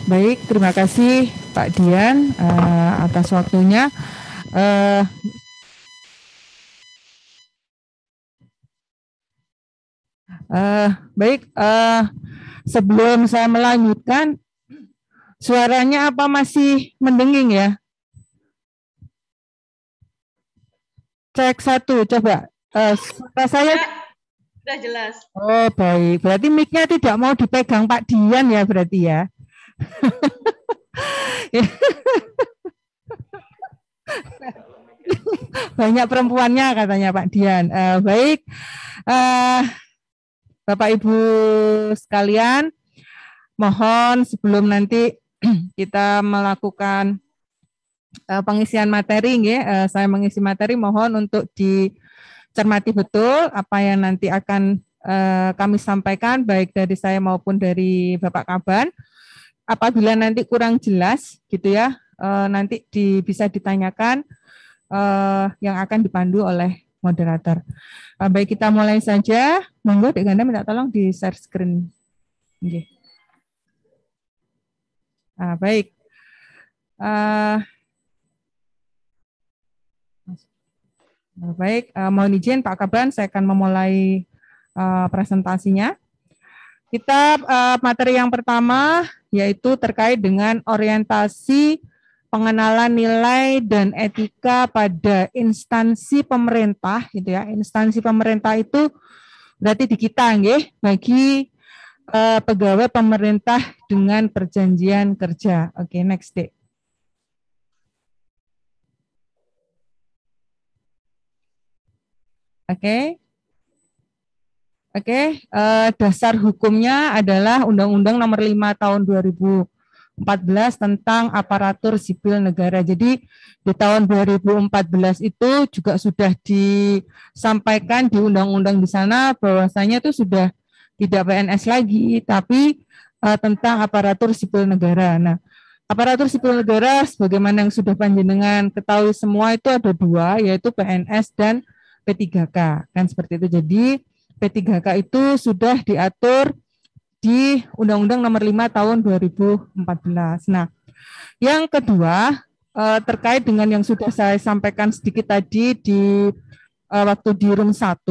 Baik, terima kasih Pak Dian atas waktunya. Baik, sebelum saya melanjutkan, suaranya apa masih mendenging ya? Cek satu, coba. Suara saya sudah jelas. Oh baik, berarti mic-nya tidak mau dipegang Pak Dian ya berarti ya. Banyak perempuannya katanya Pak Dian. Baik, Bapak Ibu sekalian, mohon sebelum nanti kita melakukan pengisian materi, saya mengisi materi, mohon untuk dicermati betul apa yang nanti akan kami sampaikan, baik dari saya maupun dari Bapak Kaban. Apabila nanti kurang jelas, gitu ya, nanti bisa ditanyakan yang akan dipandu oleh moderator. Baik, kita mulai saja. Monggo, Dek Ganda minta tolong di share screen. Okay. Baik. Baik, mohon izin Pak Kaban, saya akan memulai presentasinya. Kita materi yang pertama yaitu terkait dengan orientasi pengenalan nilai dan etika pada instansi pemerintah, gitu ya. Instansi pemerintah itu berarti di kita, nggih, bagi pegawai pemerintah dengan perjanjian kerja. Oke, next Dek. Oke, dasar hukumnya adalah Undang-Undang Nomor 5 Tahun 2014 tentang aparatur sipil negara. Jadi di tahun 2014 itu juga sudah disampaikan di undang-undang di sana bahwasanya itu sudah tidak PNS lagi, tapi tentang aparatur sipil negara. Nah, aparatur sipil negara sebagaimana yang sudah panjenengan ketahui semua itu ada dua, yaitu PNS dan P3K, kan seperti itu. Jadi P3K itu sudah diatur di Undang-Undang Nomor 5 Tahun 2014. Nah, yang kedua terkait dengan yang sudah saya sampaikan sedikit tadi di waktu di room 1,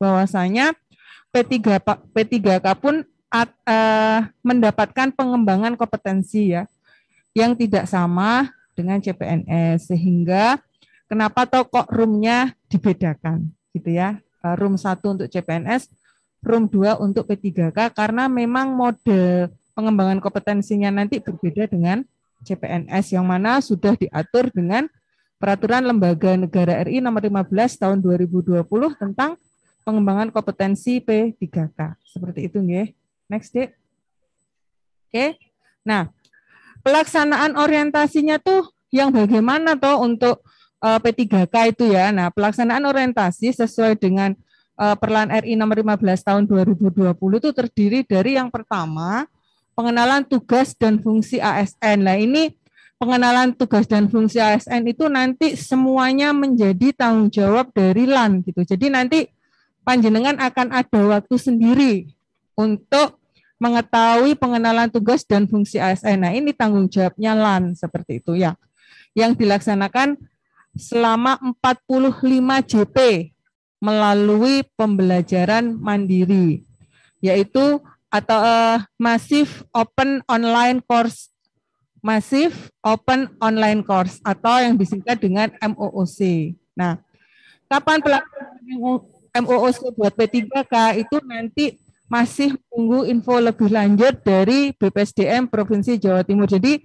bahwasanya P3K pun mendapatkan pengembangan kompetensi ya, yang tidak sama dengan CPNS, sehingga kenapa kok roomnya dibedakan gitu ya. Room 1 untuk CPNS, room 2 untuk P3K, karena memang model pengembangan kompetensinya nanti berbeda dengan CPNS yang mana sudah diatur dengan Peraturan Lembaga Negara RI Nomor 15 Tahun 2020 tentang pengembangan kompetensi P3K. Seperti itu nggih. Next, Dek. Oke. Nah, pelaksanaan orientasinya tuh yang bagaimana toh untuk P3K itu ya. Nah, pelaksanaan orientasi sesuai dengan Perlan RI Nomor 15 Tahun 2020 itu terdiri dari yang pertama, pengenalan tugas dan fungsi ASN. Nah, ini pengenalan tugas dan fungsi ASN itu nanti semuanya menjadi tanggung jawab dari LAN gitu. Jadi nanti panjenengan akan ada waktu sendiri untuk mengetahui pengenalan tugas dan fungsi ASN. Nah, ini tanggung jawabnya LAN seperti itu ya. Yang dilaksanakan selama 45 JP melalui pembelajaran mandiri, yaitu atau Massive Open Online Course, Massive Open Online Course atau yang disingkat dengan MOOC. Nah, kapan pelaksanaan MOOC buat P3K itu nanti masih menunggu info lebih lanjut dari BPSDM Provinsi Jawa Timur. Jadi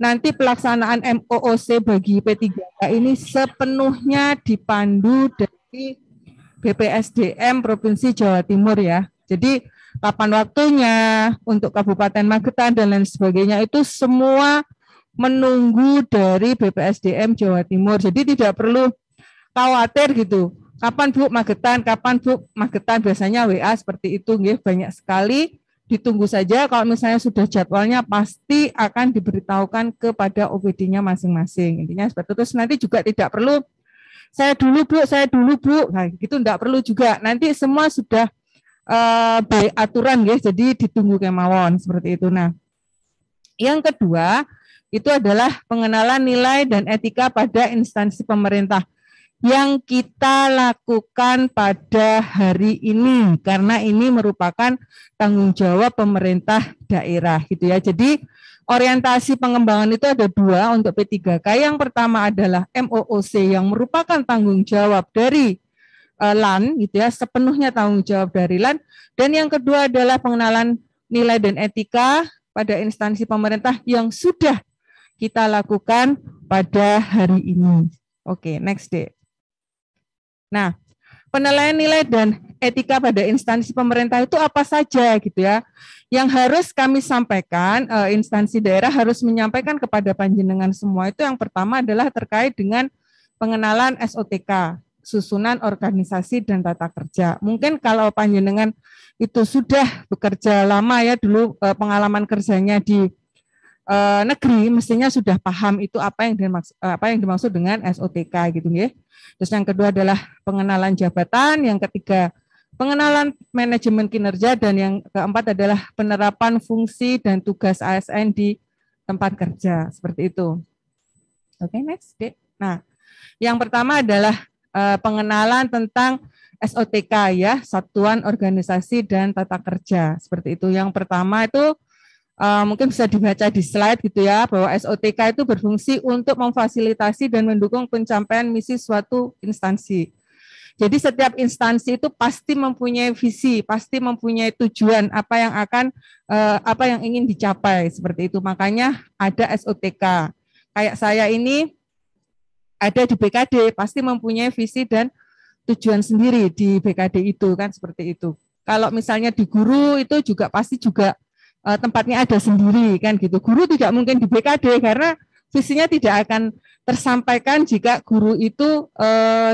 nanti pelaksanaan MOOC bagi P3K ini sepenuhnya dipandu dari BPSDM Provinsi Jawa Timur ya. Jadi kapan waktunya untuk Kabupaten Magetan dan lain sebagainya itu semua menunggu dari BPSDM Jawa Timur. Jadi tidak perlu khawatir gitu. Kapan Bu Magetan, kapan Bu Magetan, biasanya WA seperti itu, banyak sekali. Ditunggu saja, kalau misalnya sudah jadwalnya pasti akan diberitahukan kepada OPD-nya masing-masing. Intinya seperti itu. Terus nanti juga tidak perlu saya dulu Bu. Nah, gitu enggak perlu juga. Nanti semua sudah baik aturan ya, jadi ditunggu kemawon seperti itu. Nah, yang kedua itu adalah pengenalan nilai dan etika pada instansi pemerintah yang kita lakukan pada hari ini, karena ini merupakan tanggung jawab pemerintah daerah gitu ya. Jadi orientasi pengembangan itu ada dua untuk P3K. Yang pertama adalah MOOC yang merupakan tanggung jawab dari LAN gitu ya, sepenuhnya tanggung jawab dari LAN. Dan yang kedua adalah pengenalan nilai dan etika pada instansi pemerintah yang sudah kita lakukan pada hari ini. Oke, next deh. Nah, penilaian nilai dan etika pada instansi pemerintah itu apa saja gitu ya. Yang harus kami sampaikan, instansi daerah harus menyampaikan kepada panjenengan semua itu yang pertama adalah terkait dengan pengenalan SOTK, susunan organisasi dan tata kerja. Mungkin kalau panjenengan itu sudah bekerja lama ya dulu, pengalaman kerjanya di negeri, mestinya sudah paham itu apa yang dimaksud dengan SOTK gitu ya. Terus yang kedua adalah pengenalan jabatan, yang ketiga pengenalan manajemen kinerja, dan yang keempat adalah penerapan fungsi dan tugas ASN di tempat kerja, seperti itu. Oke, next. Nah, yang pertama adalah pengenalan tentang SOTK ya, Satuan Organisasi dan Tata Kerja, seperti itu. Yang pertama itu mungkin bisa dibaca di slide gitu ya, bahwa SOTK itu berfungsi untuk memfasilitasi dan mendukung pencapaian misi suatu instansi. Jadi setiap instansi itu pasti mempunyai visi, pasti mempunyai tujuan apa yang ingin dicapai, seperti itu. Makanya ada SOTK. Kayak saya ini ada di BKD, pasti mempunyai visi dan tujuan sendiri di BKD itu kan, seperti itu. Kalau misalnya di guru itu juga pasti juga tempatnya ada sendiri kan gitu. Guru tidak mungkin di BKD karena visinya tidak akan tersampaikan jika guru itu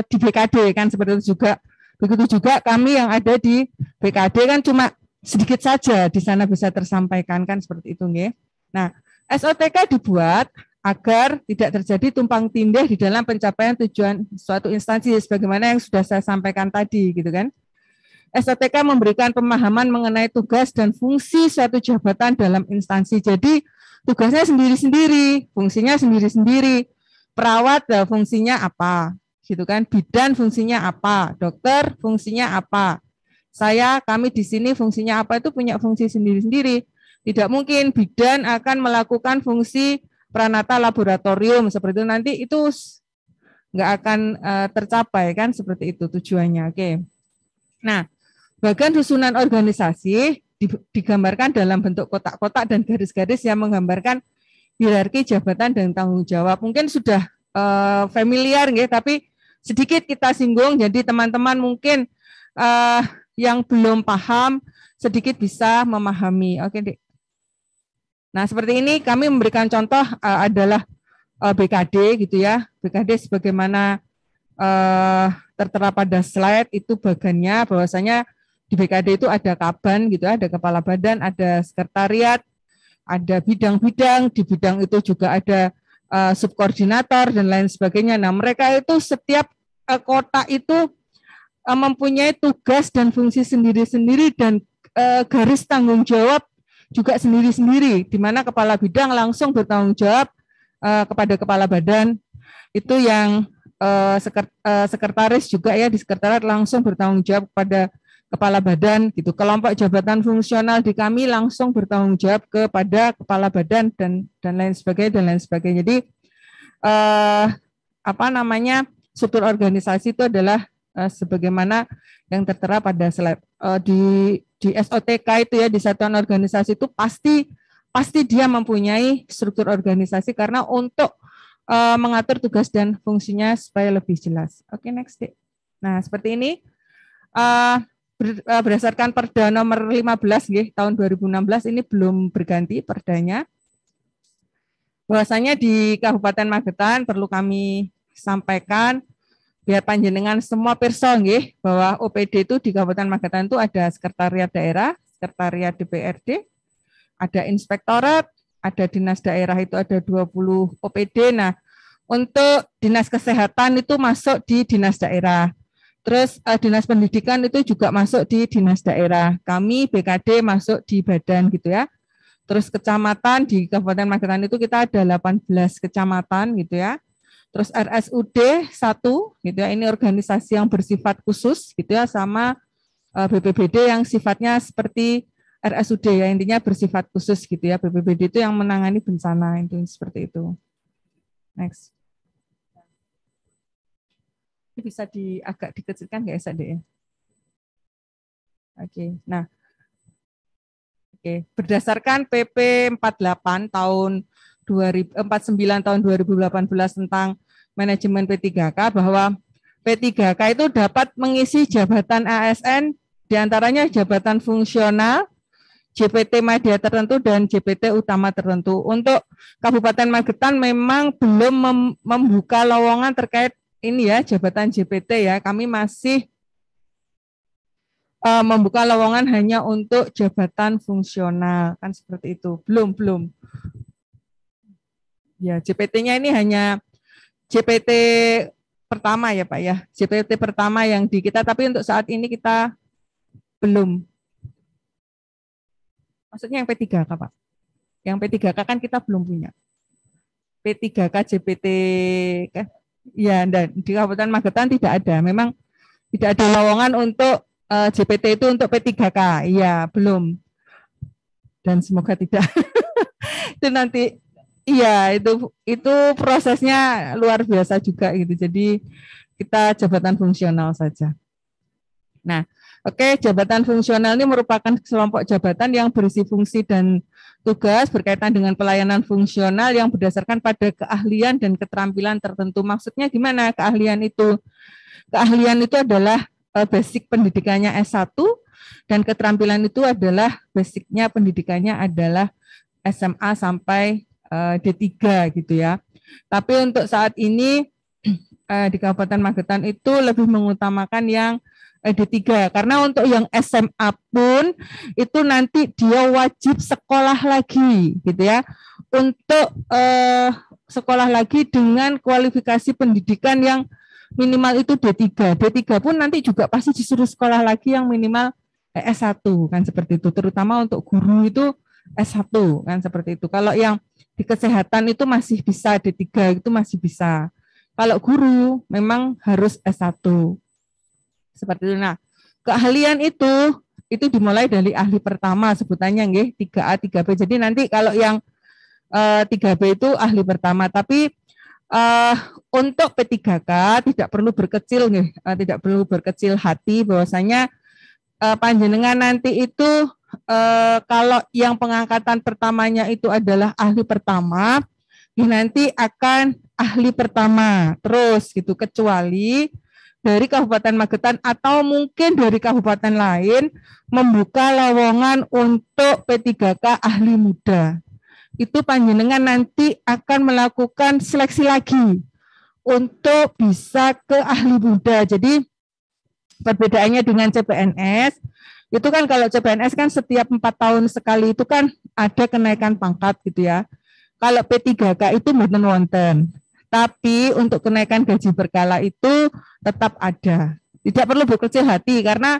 di BKD kan, seperti itu juga. Begitu juga kami yang ada di BKD kan cuma sedikit saja di sana bisa tersampaikan kan, seperti itu nggih. Nah, SOTK dibuat agar tidak terjadi tumpang tindih di dalam pencapaian tujuan suatu instansi sebagaimana yang sudah saya sampaikan tadi gitu kan. SOTK memberikan pemahaman mengenai tugas dan fungsi suatu jabatan dalam instansi. Jadi tugasnya sendiri-sendiri, fungsinya sendiri-sendiri. Perawat fungsinya apa, gitu kan? Bidan fungsinya apa, dokter fungsinya apa. Kami di sini fungsinya apa itu punya fungsi sendiri-sendiri. Tidak mungkin bidan akan melakukan fungsi pranata laboratorium seperti itu, nanti itu nggak akan tercapai kan, seperti itu tujuannya. Oke. Nah, bagian susunan organisasi digambarkan dalam bentuk kotak-kotak dan garis-garis yang menggambarkan hierarki jabatan dan tanggung jawab. Mungkin sudah familiar nggih, tapi sedikit kita singgung jadi teman-teman mungkin yang belum paham sedikit bisa memahami. Oke, Dek. Nah, seperti ini kami memberikan contoh adalah BKD gitu ya. BKD sebagaimana tertera pada slide itu bagannya, bahwasanya di BKD itu ada kaban gitu, ada kepala badan, ada sekretariat, ada bidang-bidang, di bidang itu juga ada subkoordinator dan lain sebagainya. Nah, mereka itu setiap kota itu mempunyai tugas dan fungsi sendiri-sendiri dan garis tanggung jawab juga sendiri-sendiri, di mana kepala bidang langsung bertanggung jawab kepada kepala badan, itu yang sekretaris juga ya, di sekretariat langsung bertanggung jawab kepada kepala badan gitu. Kelompok jabatan fungsional di kami langsung bertanggung jawab kepada kepala badan dan lain sebagainya. Jadi struktur organisasi itu adalah sebagaimana yang tertera pada slide. Di SOTK itu ya, di satuan organisasi itu pasti dia mempunyai struktur organisasi karena untuk mengatur tugas dan fungsinya supaya lebih jelas. Oke, next. Nah, seperti ini berdasarkan Perda nomor 15 nggih, tahun 2016 ini belum berganti perdanya. Bahwasanya di Kabupaten Magetan perlu kami sampaikan biar panjenengan semua pirsa nggih, bahwa OPD itu di Kabupaten Magetan itu ada sekretariat daerah, sekretariat DPRD, ada inspektorat, ada dinas daerah itu ada 20 OPD. Nah, Untuk dinas kesehatan itu masuk di dinas daerah. Terus dinas pendidikan itu juga masuk di dinas daerah. Kami BKD masuk di badan gitu ya. Terus kecamatan di Kabupaten Magetan itu kita ada 18 kecamatan gitu ya. Terus RSUD 1 gitu ya. Ini organisasi yang bersifat khusus gitu ya, sama BPBD yang sifatnya seperti RSUD ya, intinya bersifat khusus gitu ya. BPBD itu yang menangani bencana itu seperti itu. Next. Ini bisa agak dikecilkan nggak SD ya? Oke. Nah, berdasarkan PP 48 tahun 49 tahun 2018 tentang manajemen P3K, bahwa P3K itu dapat mengisi jabatan ASN diantaranya jabatan fungsional, JPT media tertentu, dan JPT utama tertentu. Untuk Kabupaten Magetan memang belum membuka lowongan terkait ini ya, jabatan JPT ya. Kami masih membuka lowongan hanya untuk jabatan fungsional, kan seperti itu. Belum. Ya, JPT-nya ini hanya JPT pertama ya Pak ya. JPT pertama yang di kita, tapi untuk saat ini kita belum. Maksudnya yang P3K Pak. Yang P3K kan kita belum punya. P3K JPT kan? Ya, dan di Kabupaten Magetan tidak ada. Memang tidak ada lowongan untuk JPT itu untuk P3K. Iya, belum. Dan semoga tidak. Itu nanti iya, itu prosesnya luar biasa juga gitu. Jadi kita jabatan fungsional saja. Nah, oke, jabatan fungsional ini merupakan kelompok jabatan yang berisi fungsi dan tugas berkaitan dengan pelayanan fungsional yang berdasarkan pada keahlian dan keterampilan tertentu. Maksudnya gimana keahlian itu? Keahlian itu adalah basic pendidikannya S1 dan keterampilan itu adalah basicnya pendidikannya adalah SMA sampai D3 gitu ya. Tapi untuk saat ini di Kabupaten Magetan itu lebih mengutamakan yang D3 karena untuk yang SMA pun itu nanti dia wajib sekolah lagi gitu ya. Untuk sekolah lagi dengan kualifikasi pendidikan yang minimal itu D3. D3 pun nanti juga pasti disuruh sekolah lagi yang minimal S1 kan seperti itu. Terutama untuk guru itu S1 kan seperti itu. Kalau yang di kesehatan itu masih bisa D3 itu masih bisa. Kalau guru memang harus S1. Seperti itu. Nah, keahlian itu dimulai dari ahli pertama sebutannya nggih 3A 3B. Jadi nanti kalau yang 3B itu ahli pertama, tapi untuk P3K tidak perlu berkecil nih, tidak perlu berkecil hati bahwasanya panjenengan nanti itu kalau yang pengangkatan pertamanya itu adalah ahli pertama, nanti akan ahli pertama terus gitu, kecuali dari Kabupaten Magetan atau mungkin dari kabupaten lain membuka lowongan untuk P3K ahli muda. Itu panjenengan nanti akan melakukan seleksi lagi untuk bisa ke ahli muda. Jadi perbedaannya dengan CPNS, itu kan kalau CPNS kan setiap 4 tahun sekali itu kan ada kenaikan pangkat gitu ya. Kalau P3K itu mboten wonten. Tapi untuk kenaikan gaji berkala itu tetap ada. Tidak perlu berkecil hati karena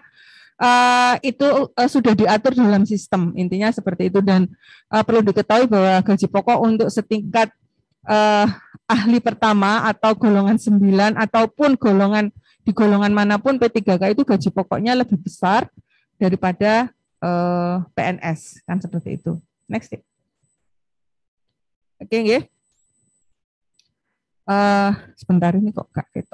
itu sudah diatur dalam sistem, intinya seperti itu. Dan perlu diketahui bahwa gaji pokok untuk setingkat ahli pertama atau golongan 9 ataupun di golongan manapun P3K itu gaji pokoknya lebih besar daripada PNS kan seperti itu. Next. Oke, nggih. Sebentar ini kok gak gitu.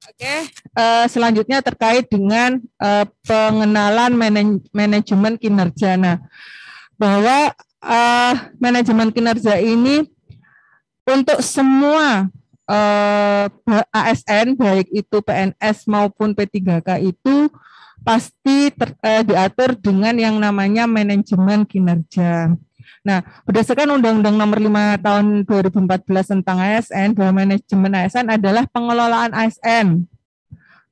Oke, selanjutnya terkait dengan pengenalan manajemen kinerja. Nah, bahwa manajemen kinerja ini untuk semua ASN, baik itu PNS maupun P3K itu pasti diatur dengan yang namanya manajemen kinerja. Nah, berdasarkan Undang-Undang Nomor 5 Tahun 2014 tentang ASN, bahwa manajemen ASN adalah pengelolaan ASN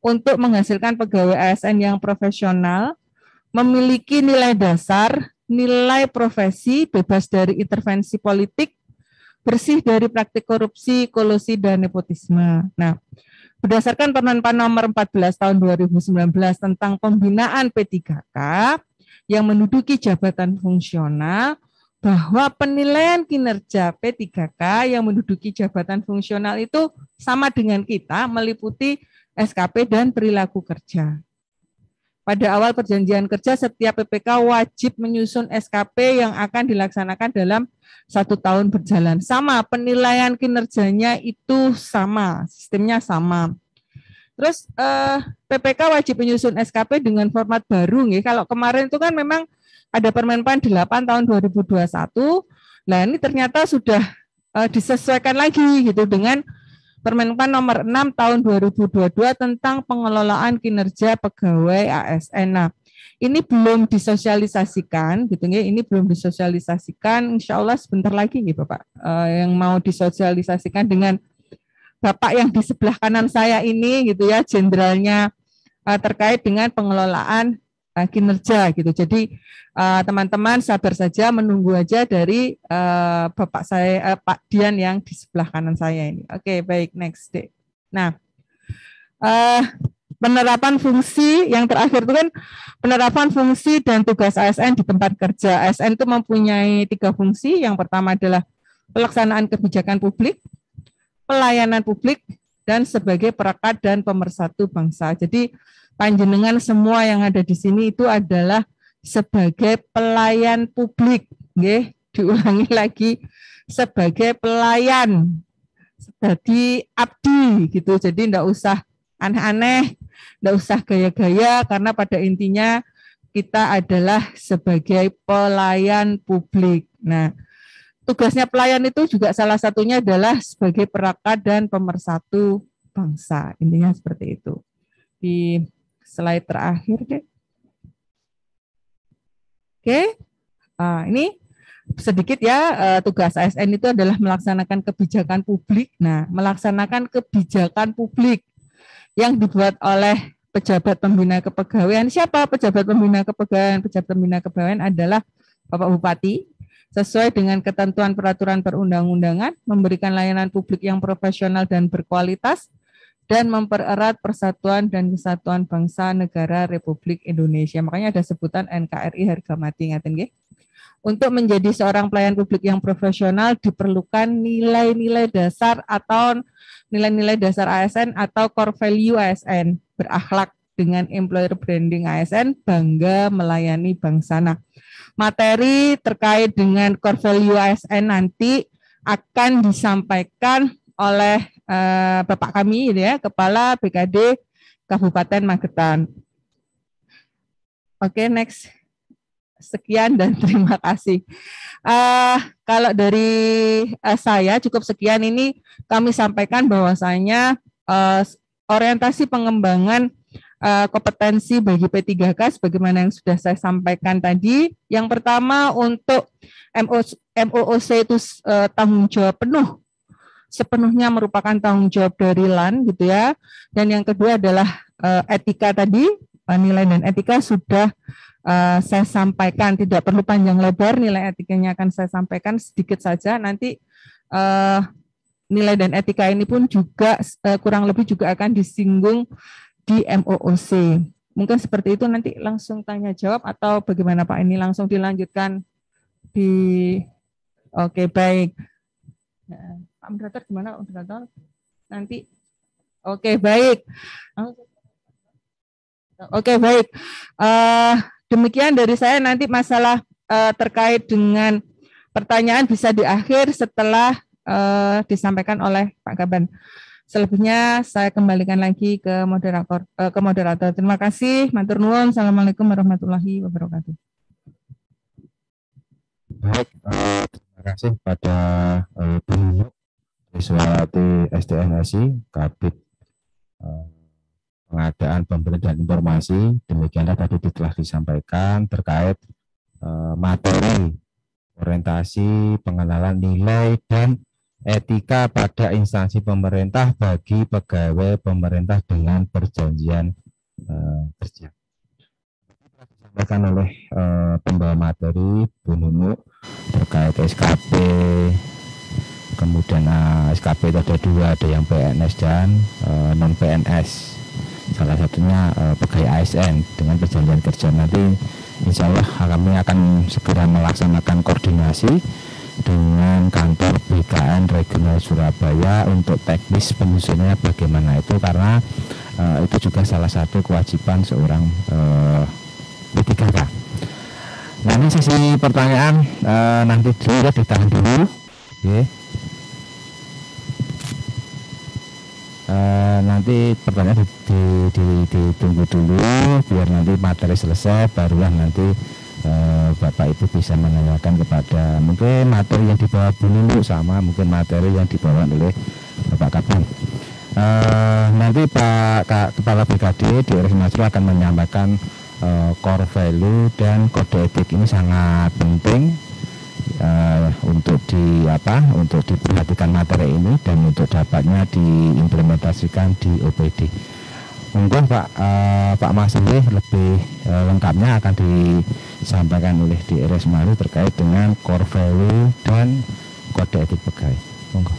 untuk menghasilkan pegawai ASN yang profesional, memiliki nilai dasar, nilai profesi, bebas dari intervensi politik, bersih dari praktik korupsi, kolusi, dan nepotisme. Nah, berdasarkan Permenpan nomor 14 tahun 2019 tentang pembinaan P3K yang menduduki jabatan fungsional, bahwa penilaian kinerja P3K yang menduduki jabatan fungsional itu sama dengan kita, meliputi SKP dan perilaku kerja. Pada awal perjanjian kerja, setiap PPK wajib menyusun SKP yang akan dilaksanakan dalam 1 tahun berjalan. Sama, penilaian kinerjanya itu sama, sistemnya sama. Terus PPK wajib menyusun SKP dengan format baru. Kalau kemarin itu kan memang ada Permenpan 8 tahun 2021. Nah ini ternyata sudah disesuaikan lagi gitu dengan Permenpan nomor 6 tahun 2022 tentang pengelolaan kinerja pegawai ASN. Nah, ini belum disosialisasikan gitu ya. Ini belum disosialisasikan. Insya Allah sebentar lagi nih Bapak yang mau disosialisasikan dengan Bapak yang di sebelah kanan saya ini gitu ya, jenderalnya terkait dengan pengelolaan kinerja gitu. Jadi teman-teman sabar saja, menunggu aja dari Bapak saya Pak Dian yang di sebelah kanan saya ini. Oke, baik, next day. Nah, penerapan fungsi yang terakhir itu kan penerapan fungsi dan tugas ASN di tempat kerja. ASN itu mempunyai 3 fungsi. Yang pertama adalah pelaksanaan kebijakan publik, pelayanan publik, dan sebagai perekat dan pemersatu bangsa. Jadi panjenengan semua yang ada di sini itu adalah sebagai pelayan publik, nggih, diulangi lagi, sebagai pelayan, jadi abdi gitu. Jadi enggak usah aneh-aneh, enggak usah gaya-gaya, karena pada intinya kita adalah sebagai pelayan publik. Nah, tugasnya pelayan itu juga salah satunya adalah sebagai perekat dan pemersatu bangsa. Intinya seperti itu. Di slide terakhir deh. Oke, ini sedikit ya, tugas ASN itu adalah melaksanakan kebijakan publik. Nah, melaksanakan kebijakan publik yang dibuat oleh pejabat pembina kepegawaian. Siapa pejabat pembina kepegawaian? Pejabat pembina kepegawaian adalah Bapak Bupati, sesuai dengan ketentuan peraturan perundang-undangan, memberikan layanan publik yang profesional dan berkualitas, dan mempererat persatuan dan kesatuan bangsa negara Republik Indonesia. Makanya ada sebutan NKRI harga mati, ngaten nggih. Untuk menjadi seorang pelayan publik yang profesional diperlukan nilai-nilai dasar atau nilai-nilai dasar ASN atau core value ASN, berakhlak dengan employer branding ASN, bangga melayani bangsa. Nah, materi terkait dengan core value ASN nanti akan disampaikan oleh Bapak kami, ya, Kepala BKD Kabupaten Magetan. Oke, next. Sekian dan terima kasih. Kalau dari saya cukup sekian. Ini kami sampaikan bahwasanya orientasi pengembangan kompetensi bagi P3K sebagaimana yang sudah saya sampaikan tadi. Yang pertama untuk MOOC itu tanggung jawab penuh, sepenuhnya merupakan tanggung jawab dari LAN gitu ya. Dan yang kedua adalah etika tadi, nilai dan etika sudah saya sampaikan, tidak perlu panjang lebar, nilai etikanya akan saya sampaikan sedikit saja. Nanti nilai dan etika ini pun juga kurang lebih juga akan disinggung di MOOC. Mungkin seperti itu, nanti langsung tanya jawab atau bagaimana Pak? Ini langsung dilanjutkan di oke, baik. Pak Moderator gimana Moderator? Nanti oke, baik. Oke, baik. Demikian dari saya. Nanti masalah terkait dengan pertanyaan bisa di akhir setelah disampaikan oleh Pak Kaban. Selebihnya saya kembalikan lagi ke moderator. Terima kasih. Matur nuwun. Assalamualaikum warahmatullahi wabarakatuh. Baik, terima kasih pada Bu Nunuk, Siswati SDNSI, Kabid Pengadaan Pemberian dan Informasi. Demikianlah tadi telah disampaikan terkait materi orientasi pengenalan nilai dan etika pada instansi pemerintah bagi pegawai pemerintah dengan perjanjian kerja. disampaikan oleh pembawa materi Bu Nunu terkait SKP, kemudian SKP itu ada dua, ada yang PNS dan non PNS. Salah satunya pegawai ASN dengan perjanjian kerja. Nanti insya Allah kami akan segera melaksanakan koordinasi dengan kantor BKN Regional Surabaya untuk teknis penyusunannya bagaimana itu, karena itu juga salah satu kewajiban seorang P3K. Nah, ini sesi pertanyaan nanti dulu ya, ditahan dulu. Okay. Nanti pertanyaan ditunggu dulu biar nanti materi selesai, barulah nanti Bapak Ibu bisa menanyakan kepada mungkin materi yang dibawa Bu Nunu sama mungkin materi yang dibawa oleh Bapak Kapten. Nanti Pak Kepala BKD di RS Masro akan menyampaikan core value dan kode etik. Ini sangat penting untuk diperhatikan materi ini dan untuk dapatnya diimplementasikan di OPD. Mungkin Pak Mas ini lebih lengkapnya akan disampaikan oleh di RS Maru terkait dengan core value dan kode etik pegawai. Monggo.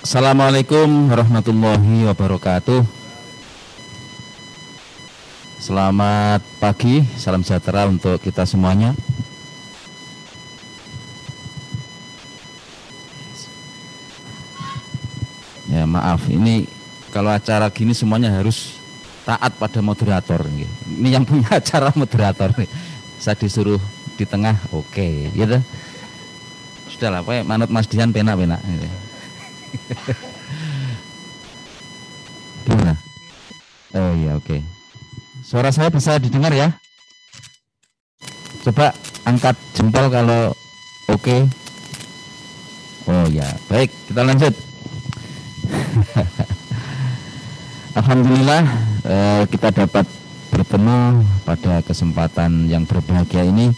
Assalamualaikum warahmatullahi wabarakatuh. Selamat pagi, salam sejahtera untuk kita semuanya. Ya maaf, ini kalau acara gini semuanya harus taat pada moderator. Ini yang punya acara moderator nih. Saya disuruh di tengah, oke, gitu. Sudahlah, Pak, manut Mas Dian penak-penak. Gimana? Oh iya, oke. Suara saya bisa didengar ya? Coba angkat jempol kalau oke. Oh ya, baik, kita lanjut. Alhamdulillah kita dapat bertemu pada kesempatan yang berbahagia ini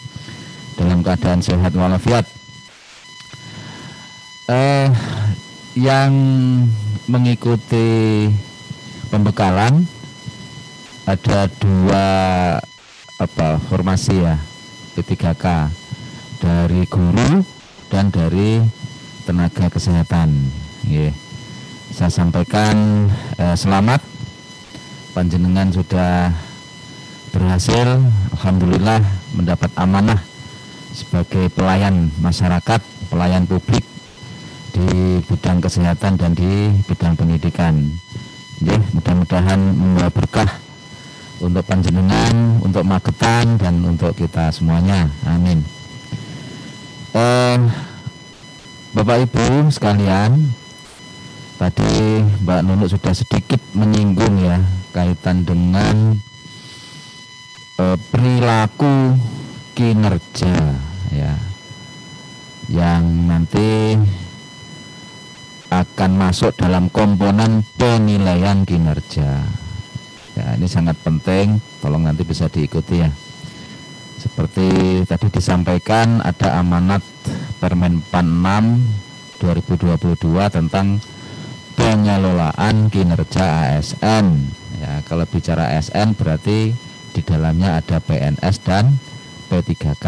dalam keadaan sehat walafiat. Yang mengikuti pembekalan ada dua formasi ya, P3K dari guru dan dari tenaga kesehatan. Saya sampaikan selamat, panjenengan sudah berhasil, alhamdulillah mendapat amanah sebagai pelayan masyarakat, pelayan publik di bidang kesehatan dan di bidang pendidikan. Mudah-mudahan membawa berkah untuk panjenengan, untuk Magetan dan untuk kita semuanya. Amin. Bapak Ibu sekalian, tadi Mbak Nunu sudah sedikit menyinggung ya kaitan dengan perilaku kinerja ya, yang nanti akan masuk dalam komponen penilaian kinerja. Ya, ini sangat penting, tolong nanti bisa diikuti ya. Seperti tadi disampaikan, ada amanat Permenpan 6 2022 tentang pengelolaan kinerja ASN. Ya, kalau bicara ASN berarti di dalamnya ada PNS dan P3K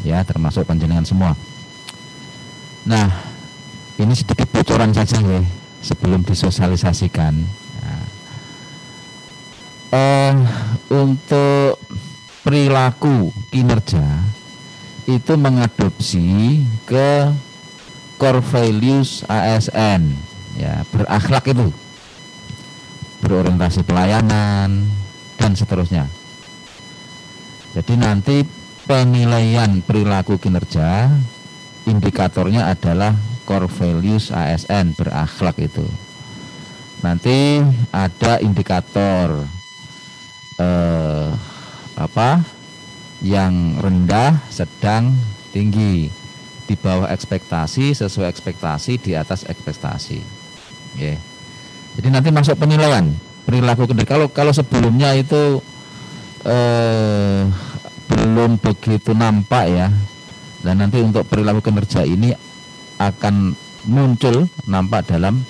ya, termasuk panjenengan semua. Nah, ini sedikit bocoran saja ya sebelum disosialisasikan. Nah, untuk perilaku kinerja itu mengadopsi ke core values ASN ya, berakhlak itu, berorientasi pelayanan dan seterusnya. Jadi nanti penilaian perilaku kinerja indikatornya adalah core values ASN, berakhlak itu. Nanti ada indikator yang rendah, sedang, tinggi, di bawah ekspektasi, sesuai ekspektasi, di atas ekspektasi. Yeah. Jadi nanti masuk penilaian perilaku kinerja. Kalau sebelumnya itu belum begitu nampak ya. Dan nanti untuk perilaku kinerja ini akan muncul nampak dalam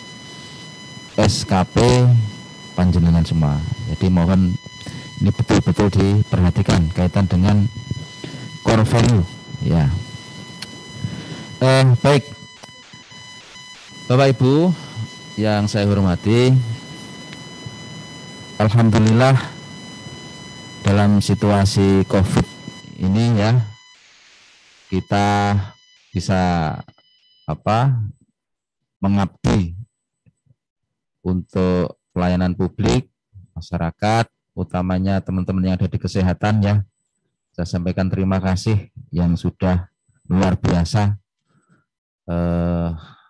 SKP panjenengan semua. Jadi mohon ini betul-betul diperhatikan kaitan dengan core value ya. Baik Bapak Ibu yang saya hormati, alhamdulillah dalam situasi COVID ini ya kita bisa mengabdi untuk pelayanan publik masyarakat, utamanya teman-teman yang ada di kesehatan ya. Saya sampaikan terima kasih yang sudah luar biasa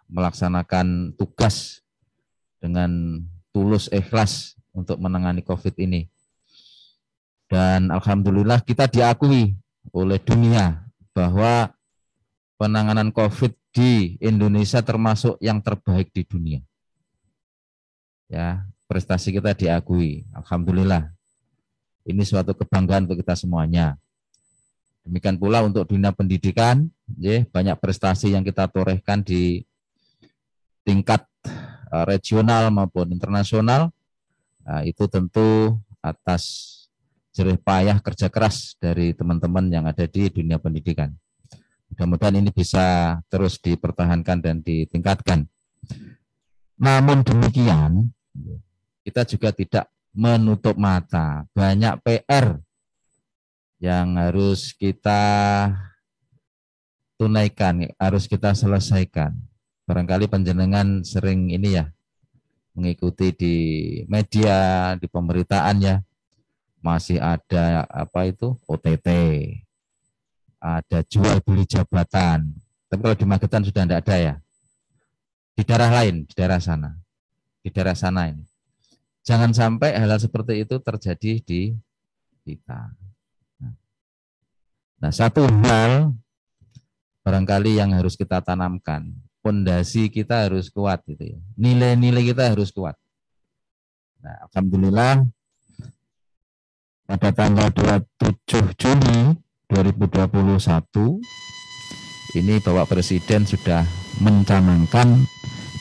melaksanakan tugas dengan tulus ikhlas untuk menangani COVID ini. Dan alhamdulillah kita diakui oleh dunia bahwa penanganan COVID di Indonesia termasuk yang terbaik di dunia. Ya, prestasi kita diakui. Alhamdulillah. Ini suatu kebanggaan untuk kita semuanya. Demikian pula untuk dunia pendidikan, ya, banyak prestasi yang kita torehkan di tingkat regional maupun internasional. Nah, itu tentu atas jerih payah kerja keras dari teman-teman yang ada di dunia pendidikan. Mudah-mudahan ini bisa terus dipertahankan dan ditingkatkan. Namun demikian, kita juga tidak menutup mata. Banyak PR yang harus kita tunaikan, harus kita selesaikan. Barangkali panjenengan sering ini ya, mengikuti di media, di pemberitaan ya, masih ada OTT, ada jual beli jabatan. Tapi kalau di Magetan sudah tidak ada ya. Di daerah lain, di daerah sana ini. Jangan sampai hal-hal seperti itu terjadi di kita. Nah, satu hal barangkali yang harus kita tanamkan, pondasi kita harus kuat gitu ya. Nilai-nilai kita harus kuat. Nah, alhamdulillah pada tanggal 27 Juni 2021 ini Bapak Presiden sudah mencanangkan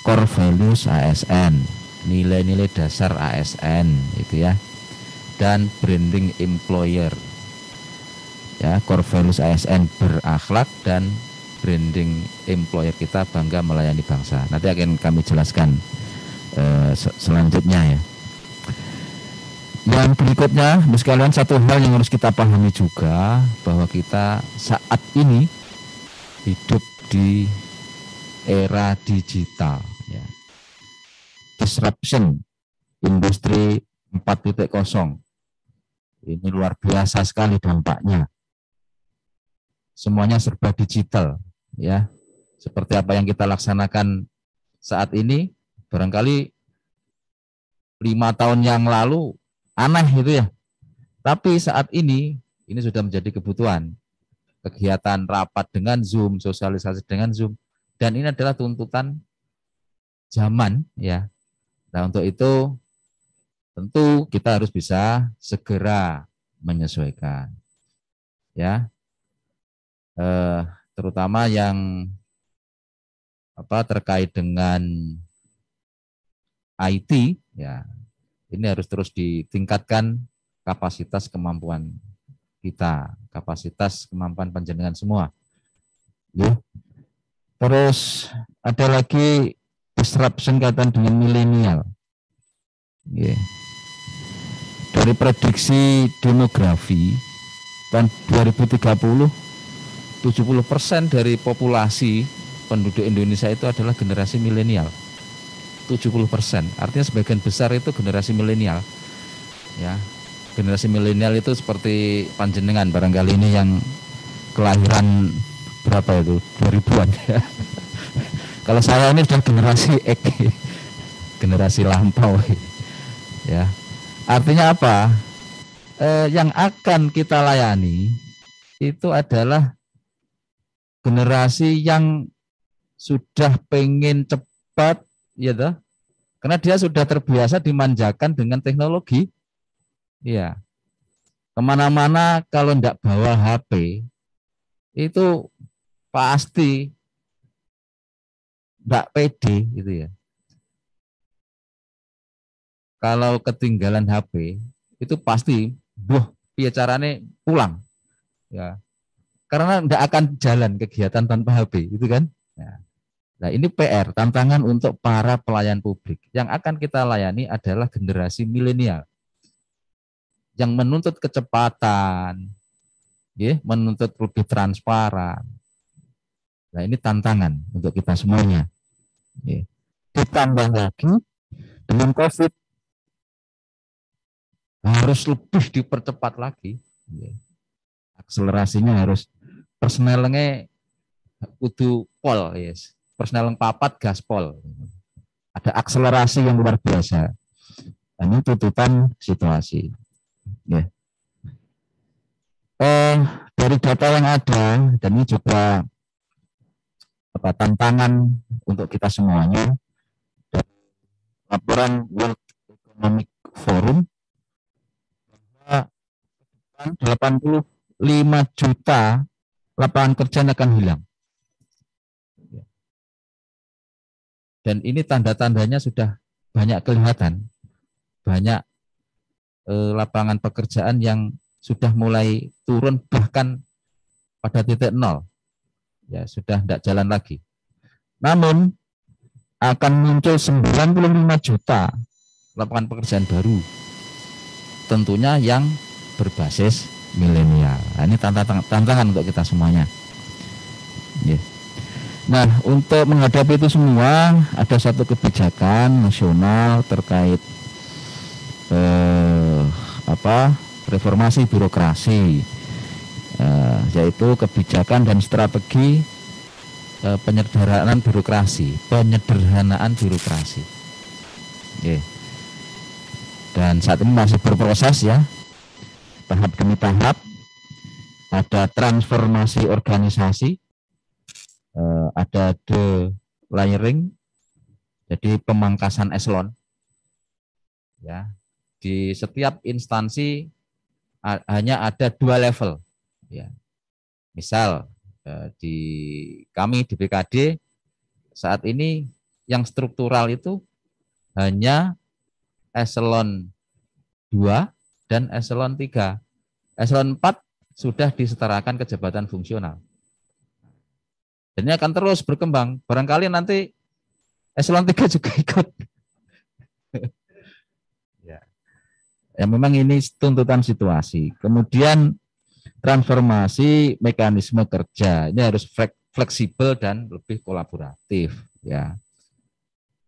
core values ASN, nilai-nilai dasar ASN itu ya, dan branding employer. Ya, core values ASN berakhlak dan branding employer kita bangga melayani bangsa. Nanti akan kami jelaskan selanjutnya ya. Yang berikutnya, sekalian, satu hal yang harus kita pahami juga bahwa kita saat ini hidup di era digital. Ya. Disruption industri 4.0 ini luar biasa sekali dampaknya. Semuanya serba digital, ya. Seperti apa yang kita laksanakan saat ini, barangkali 5 tahun yang lalu aneh itu ya. Tapi saat ini sudah menjadi kebutuhan. Kegiatan rapat dengan Zoom, sosialisasi dengan Zoom, dan ini adalah tuntutan zaman, ya. Nah, untuk itu tentu kita harus bisa segera menyesuaikan, ya. Terutama yang terkait dengan IT, ya, ini harus terus ditingkatkan kapasitas kemampuan kita, kapasitas kemampuan panjenengan semua. Ya. Terus ada lagi disruption kaitan dengan milenial. Ya. Dari prediksi demografi tahun 2030 70% dari populasi penduduk Indonesia itu adalah generasi milenial. 70%. Artinya sebagian besar itu generasi milenial. Ya. Generasi milenial itu seperti panjenengan barangkali ini yang kelahiran berapa itu? 2000-an ya. Kalau saya ini sudah generasi X. Generasi lampau. Ya. Artinya apa? Yang akan kita layani itu adalah generasi yang sudah pengen cepat, ya toh, karena dia sudah terbiasa dimanjakan dengan teknologi, ya. Kemana-mana kalau tidak bawa HP, itu pasti nggak pede gitu ya. Kalau ketinggalan HP itu pasti, piye carane pulang ya. Karena nggak akan jalan kegiatan tanpa HP, itu kan. Nah, ini PR, tantangan untuk para pelayan publik. Yang akan kita layani adalah generasi milenial yang menuntut kecepatan, ya, menuntut lebih transparan. Nah, ini tantangan untuk kita semuanya. Ya. Ditambah lagi dengan COVID harus lebih dipercepat lagi. Ya. Akselerasinya harus personelnya kudu pol, yes. Personel papat gaspol. Ada akselerasi yang luar biasa. Ini tuntutan situasi. Ya. Dari data yang ada, dan ini juga tantangan untuk kita semuanya, laporan World Economic Forum, 85 juta lapangan kerja akan hilang. Dan ini tanda-tandanya sudah banyak kelihatan, banyak lapangan pekerjaan yang sudah mulai turun bahkan pada titik nol, ya sudah tidak jalan lagi. Namun akan muncul 95 juta lapangan pekerjaan baru, tentunya yang berbasis milenial. Nah, ini tantangan untuk kita semuanya. Yeah. Nah, untuk menghadapi itu semua ada satu kebijakan nasional terkait reformasi birokrasi, yaitu kebijakan dan strategi penyederhanaan birokrasi. Yeah. Dan saat ini masih berproses ya, tahap demi tahap. Ada transformasi organisasi, ada delayering, jadi pemangkasan eselon. Ya, di setiap instansi hanya ada 2 level. Ya, misal di kami di BKD saat ini yang struktural itu hanya eselon 2 dan eselon 3. Eselon 4 sudah disetarakan ke jabatan fungsional. Dan ini akan terus berkembang. Barangkali nanti eselon 3 juga ikut. Ya, memang ini tuntutan situasi. Kemudian transformasi mekanisme kerja. Ini harus fleksibel dan lebih kolaboratif. Ya,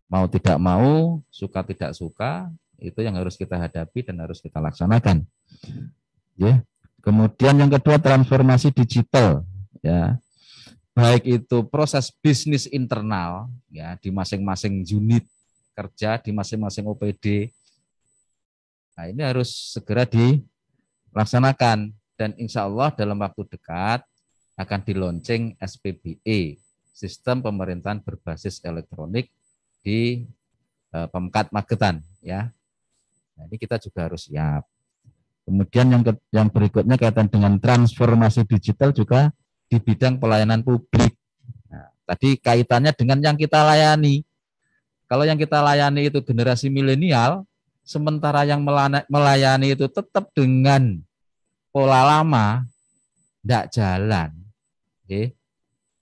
mau tidak mau, suka tidak suka, itu yang harus kita hadapi dan harus kita laksanakan. Ya. Kemudian yang kedua transformasi digital, ya, baik itu proses bisnis internal, ya, di masing-masing unit kerja, di masing-masing OPD. Nah, ini harus segera dilaksanakan dan insya Allah dalam waktu dekat akan di-launching SPBE, Sistem Pemerintahan Berbasis Elektronik di Pemkat Magetan, ya. Nah, ini kita juga harus siap. Kemudian yang berikutnya kaitan dengan transformasi digital juga di bidang pelayanan publik. Nah, tadi kaitannya dengan yang kita layani. Kalau yang kita layani itu generasi milenial, sementara yang melayani itu tetap dengan pola lama, tidak jalan. Oke.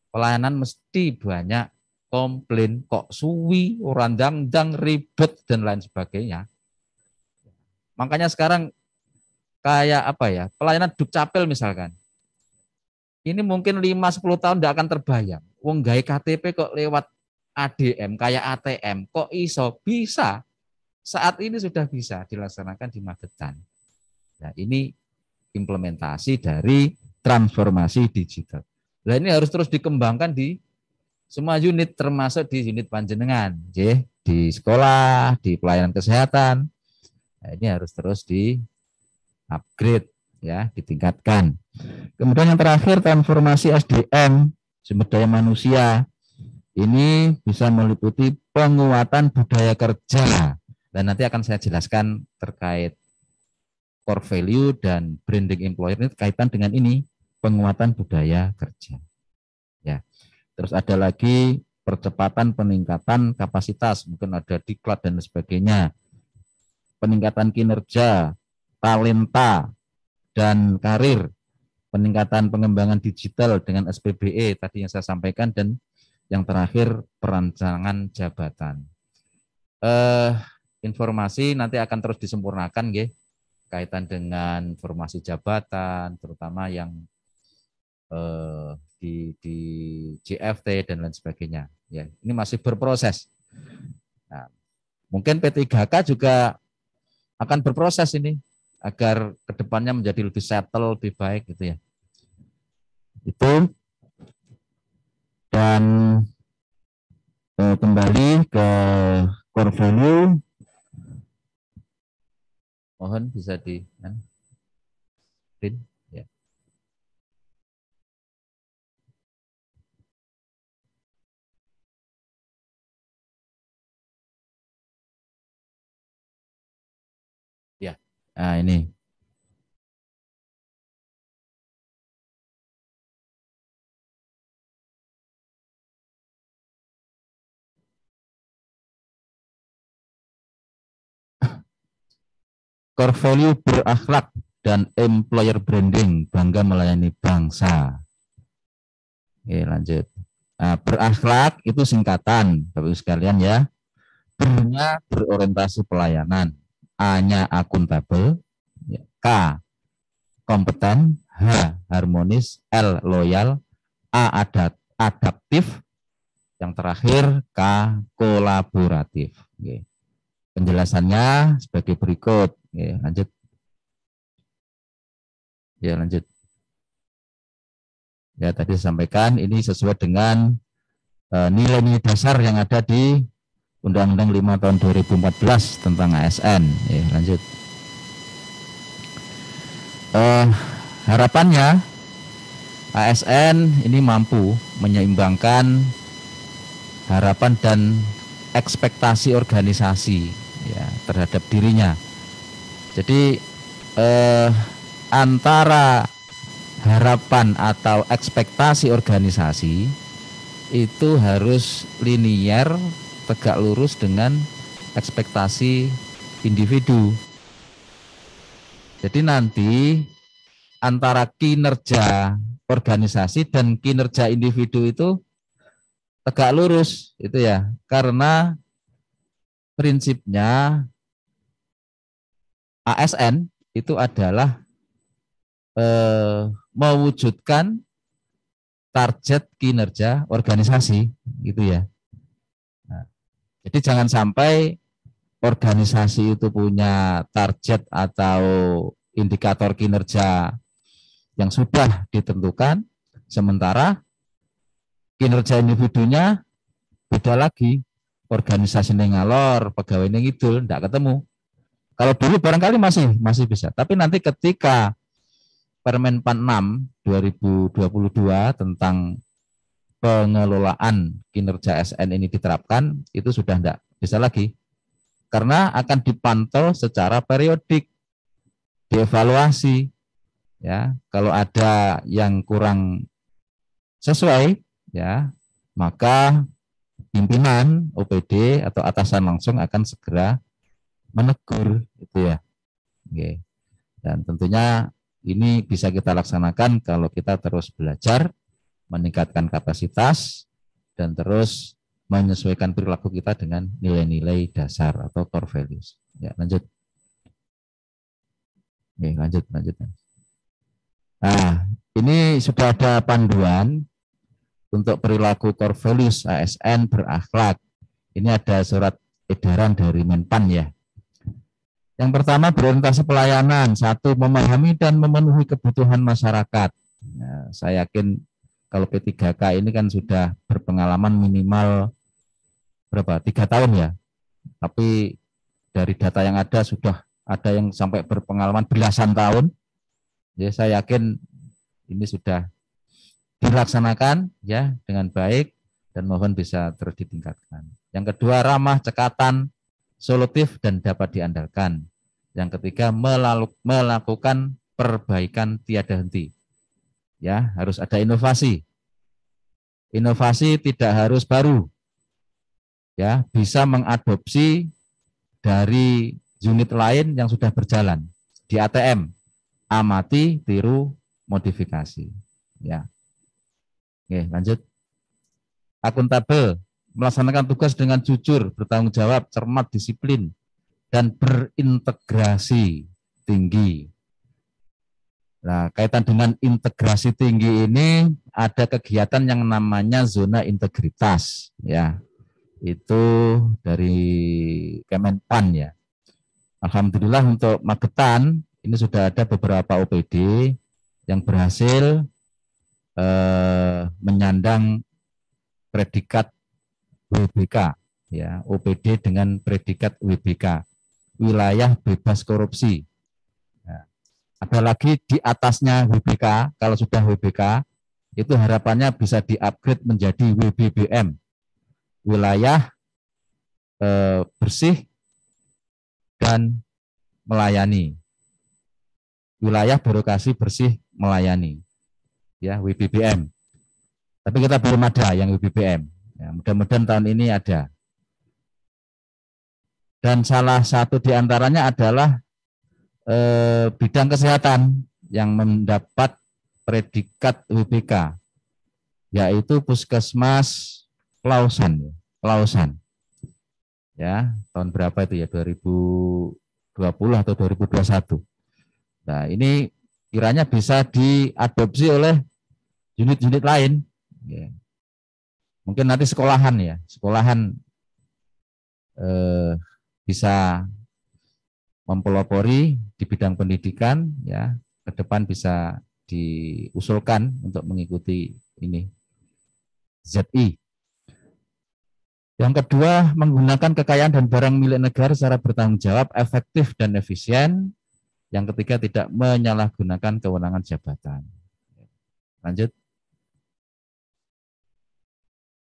Pelayanan mesti banyak komplain, kok suwi, orang dang-dang, ribet, dan lain sebagainya. Makanya sekarang kayak apa ya, pelayanan Dukcapil misalkan. Ini mungkin 5-10 tahun tidak akan terbayang. Wong gawe KTP kok lewat ADM, kayak ATM, kok iso? Bisa. Saat ini sudah bisa dilaksanakan di Magetan. Nah, ini implementasi dari transformasi digital. Nah, ini harus terus dikembangkan di semua unit, termasuk di unit panjenengan, di sekolah, di pelayanan kesehatan. Nah, ini harus terus di upgrade, ya, ditingkatkan. Kemudian yang terakhir transformasi SDM, sumber daya manusia. Ini bisa meliputi penguatan budaya kerja. Dan nanti akan saya jelaskan terkait core value dan branding employer ini kaitan dengan ini, penguatan budaya kerja. Ya. Terus ada lagi percepatan peningkatan kapasitas, mungkin ada diklat dan sebagainya, peningkatan kinerja, talenta, dan karir, peningkatan pengembangan digital dengan SPBE tadi yang saya sampaikan, dan yang terakhir perancangan jabatan. Informasi nanti akan terus disempurnakan, nggih, kaitan dengan formasi jabatan, terutama yang di JFT dan lain sebagainya. Ya, ini masih berproses. Nah, mungkin P3K juga akan berproses ini agar kedepannya menjadi lebih settle, lebih baik gitu ya. Itu. Dan kembali ke core value, mohon bisa di print ya. Ya, nah ini. Core value berakhlak dan employer branding, bangga melayani bangsa. Oke, lanjut. Nah, berakhlak itu singkatan, Bapak Ibu sekalian ya. B-nya berorientasi pelayanan, A-nya akuntabel, K kompeten, H harmonis, L loyal, A adaptif, yang terakhir K kolaboratif. Oke. Penjelasannya sebagai berikut. Oke, lanjut. Ya, lanjut. Ya, tadi saya sampaikan ini sesuai dengan nilai-nilai dasar yang ada di Undang-Undang 5 tahun 2014 tentang ASN. Ya, lanjut. Harapannya ASN ini mampu menyeimbangkan harapan dan ekspektasi organisasi ya terhadap dirinya. Jadi antara harapan atau ekspektasi organisasi itu harus linier, tegak lurus dengan ekspektasi individu. Jadi nanti antara kinerja organisasi dan kinerja individu itu tegak lurus itu ya, karena prinsipnya ASN itu adalah mewujudkan target kinerja organisasi gitu ya. Nah, jadi jangan sampai organisasi itu punya target atau indikator kinerja yang sudah ditentukan, sementara kinerja individunya beda lagi. Organisasi ngalor, pegawai ngidul, tidak ketemu. Kalau dulu barangkali masih bisa, tapi nanti ketika Permen 46 2022 tentang pengelolaan kinerja ASN ini diterapkan, itu sudah tidak bisa lagi. Karena akan dipantau secara periodik, dievaluasi. Ya, kalau ada yang kurang sesuai, ya, maka pimpinan OPD atau atasan langsung akan segera menegur, itu ya. Oke. Dan tentunya ini bisa kita laksanakan kalau kita terus belajar, meningkatkan kapasitas, dan terus menyesuaikan perilaku kita dengan nilai-nilai dasar atau core values. Ya, lanjut. Oke, lanjut. Nah, ini sudah ada panduan untuk perilaku core values ASN berakhlak. Ini ada surat edaran dari Menpan ya. Yang pertama berorientasi pelayanan. 1. Memahami dan memenuhi kebutuhan masyarakat. Nah, saya yakin kalau P3K ini kan sudah berpengalaman minimal berapa? 3 tahun ya. Tapi dari data yang ada sudah ada yang sampai berpengalaman belasan tahun. Ya, saya yakin ini sudah dilaksanakan ya dengan baik dan mohon bisa terus ditingkatkan. Yang kedua, ramah, cekatan, solutif dan dapat diandalkan. Yang ketiga, melakukan perbaikan tiada henti. Ya, harus ada inovasi. Inovasi tidak harus baru, ya bisa mengadopsi dari unit lain yang sudah berjalan di ATM, amati, tiru, modifikasi. Ya, oke, lanjut. Akuntabel, melaksanakan tugas dengan jujur, bertanggung jawab, cermat, disiplin, dan berintegrasi tinggi. Nah, kaitan dengan integrasi tinggi ini ada kegiatan yang namanya zona integritas, ya. Itu dari Kemenpan, ya. Alhamdulillah untuk Magetan ini sudah ada beberapa OPD yang berhasil menyandang predikat WBK, ya, OPD dengan predikat WBK, wilayah bebas korupsi. Nah, ada lagi di atasnya WBK, kalau sudah WBK itu harapannya bisa di-upgrade menjadi WBBM, wilayah bersih dan melayani, wilayah birokrasi bersih melayani, ya, WBBM. Tapi kita belum ada yang WBBM. Ya, mudah-mudahan tahun ini ada. Dan salah satu diantaranya adalah bidang kesehatan yang mendapat predikat WBK, yaitu Puskesmas Klausan. Klausan. Ya, tahun berapa itu ya? 2020 atau 2021. Nah, ini kiranya bisa diadopsi oleh unit-unit lain. Ya. Mungkin nanti sekolahan, ya, sekolahan bisa mempelopori di bidang pendidikan, ya, ke depan bisa diusulkan untuk mengikuti ini ZI. Yang kedua, menggunakan kekayaan dan barang milik negara secara bertanggung jawab, efektif dan efisien. Yang ketiga, tidak menyalahgunakan kewenangan jabatan. Lanjut.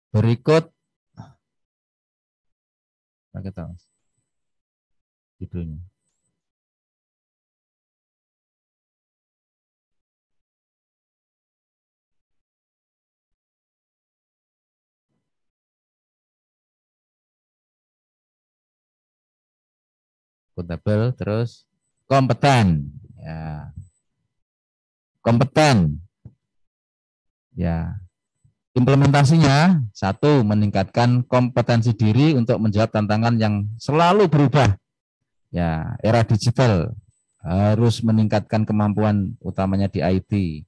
Berikut kita judulnya. Akuntabel, terus kompeten, ya, kompeten, ya. Implementasinya, satu, meningkatkan kompetensi diri untuk menjawab tantangan yang selalu berubah, ya, era digital, harus meningkatkan kemampuan utamanya di IT.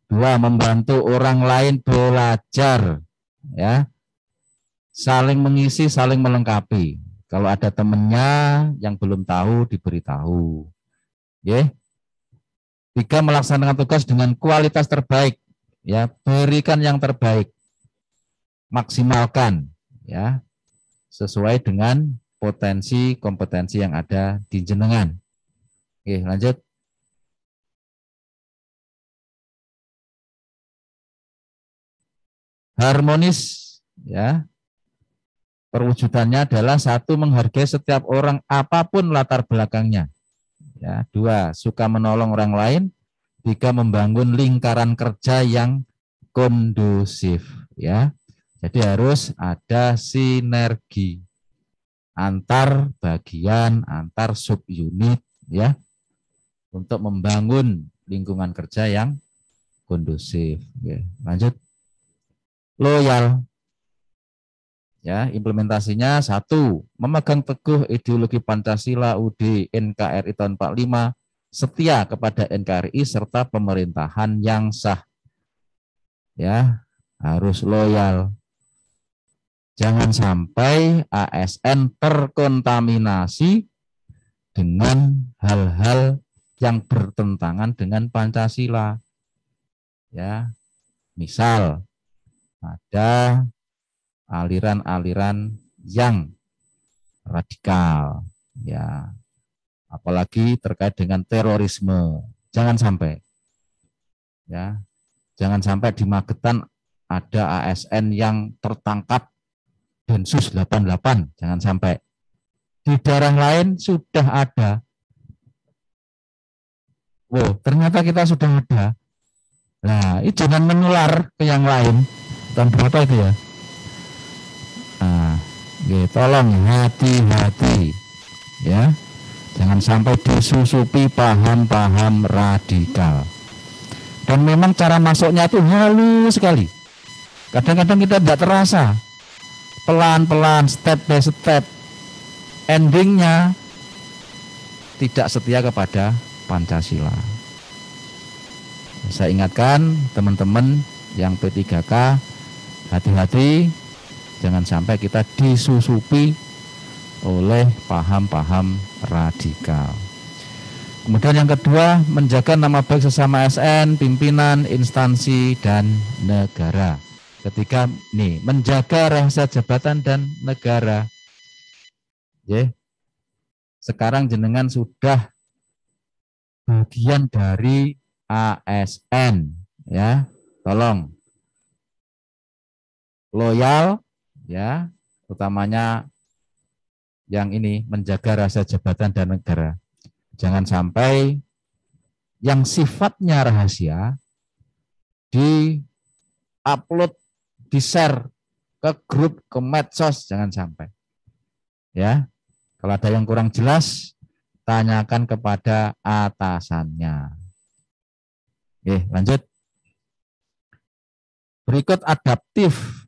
Dua, membantu orang lain belajar, ya, saling mengisi, saling melengkapi. Kalau ada temannya yang belum tahu, diberitahu. Ya. Tiga, melaksanakan tugas dengan kualitas terbaik. Ya, berikan yang terbaik. Maksimalkan, ya, sesuai dengan potensi kompetensi yang ada di jenengan. Oke, lanjut. Harmonis, ya. Perwujudannya adalah satu, menghargai setiap orang apapun latar belakangnya. Ya, dua, suka menolong orang lain. Tiga, membangun lingkaran kerja yang kondusif. Ya, jadi harus ada sinergi antar bagian, antar subunit, ya, untuk membangun lingkungan kerja yang kondusif. Oke, lanjut. Loyal. Ya, implementasinya satu, memegang teguh ideologi Pancasila UUD NKRI tahun 45, setia kepada NKRI serta pemerintahan yang sah. Ya, harus loyal. Jangan sampai ASN terkontaminasi dengan hal-hal yang bertentangan dengan Pancasila. Ya, misal ada aliran-aliran yang radikal, ya, apalagi terkait dengan terorisme, jangan sampai, ya, jangan sampai di Magetan ada ASN yang tertangkap Densus 88, jangan sampai. Di daerah lain sudah ada. Wow, ternyata kita sudah ada. Nah, itu jangan menular ke yang lain. Tahun berapa itu ya? Nah, Oke, tolong hati-hati ya. Jangan sampai disusupi paham-paham radikal. Dan memang cara masuknya itu halus sekali. Kadang-kadang kita tidak terasa. Pelan-pelan, step by step. Endingnya tidak setia kepada Pancasila. Saya ingatkan teman-teman yang P3K, hati-hati. Jangan sampai kita disusupi oleh paham-paham radikal. Kemudian yang kedua, menjaga nama baik sesama ASN, pimpinan, instansi, dan negara. Ketiga, nih, menjaga rahasia jabatan dan negara. Sekarang jenengan sudah bagian dari ASN, ya. Tolong loyal, ya, utamanya yang ini menjaga rahasia jabatan dan negara. Jangan sampai yang sifatnya rahasia di-upload, di-share ke grup, ke medsos, jangan sampai. Ya, kalau ada yang kurang jelas, tanyakan kepada atasannya. Oke, lanjut. Berikut adaptif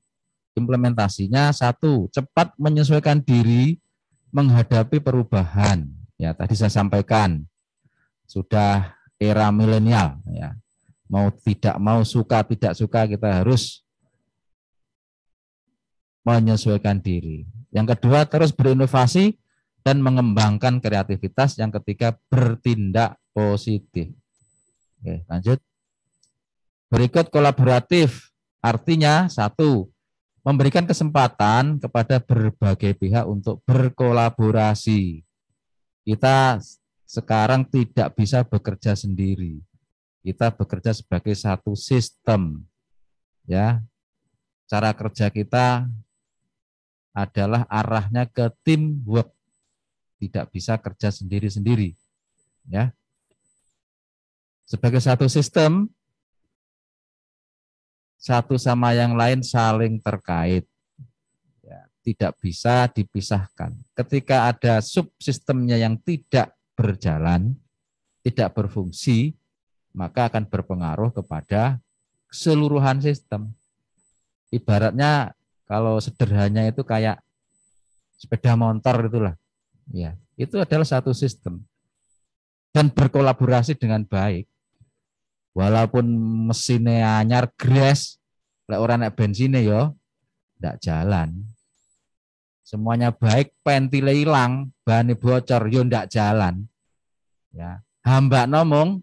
implementasinya. 1, cepat menyesuaikan diri menghadapi perubahan. Ya, tadi saya sampaikan sudah era milenial, ya. Mau tidak mau, suka tidak suka, kita harus menyesuaikan diri. Yang kedua, terus berinovasi dan mengembangkan kreativitas. Yang ketiga, bertindak positif. Oke, lanjut. Berikut kolaboratif. Artinya 1, memberikan kesempatan kepada berbagai pihak untuk berkolaborasi. Kita sekarang tidak bisa bekerja sendiri. Kita bekerja sebagai satu sistem. Ya. Cara kerja kita adalah arahnya ke teamwork. Tidak bisa kerja sendiri-sendiri. Ya. Sebagai satu sistem, satu sama yang lain saling terkait. Ya, tidak bisa dipisahkan. Ketika ada subsistemnya yang tidak berjalan, tidak berfungsi, maka akan berpengaruh kepada keseluruhan sistem. Ibaratnya kalau sederhananya itu kayak sepeda motor itulah. Ya, itu adalah satu sistem. Dan berkolaborasi dengan baik. Walaupun mesinnya anyar gres, lek ora nek bensinnya yo ndak jalan. Semuanya baik, pentile hilang, ban bocor yo ndak jalan. Ya, hamba ngomong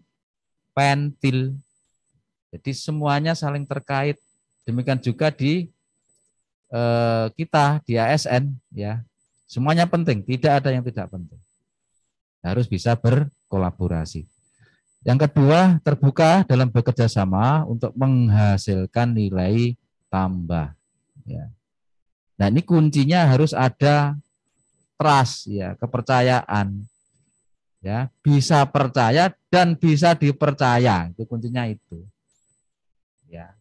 pentil. Jadi semuanya saling terkait. Demikian juga di kita di ASN, ya. Semuanya penting, tidak ada yang tidak penting. Harus bisa berkolaborasi. Yang kedua, terbuka dalam bekerja sama untuk menghasilkan nilai tambah. Ya. Nah, ini kuncinya harus ada trust, ya, kepercayaan. Ya, bisa percaya dan bisa dipercaya, itu kuncinya itu. Ya.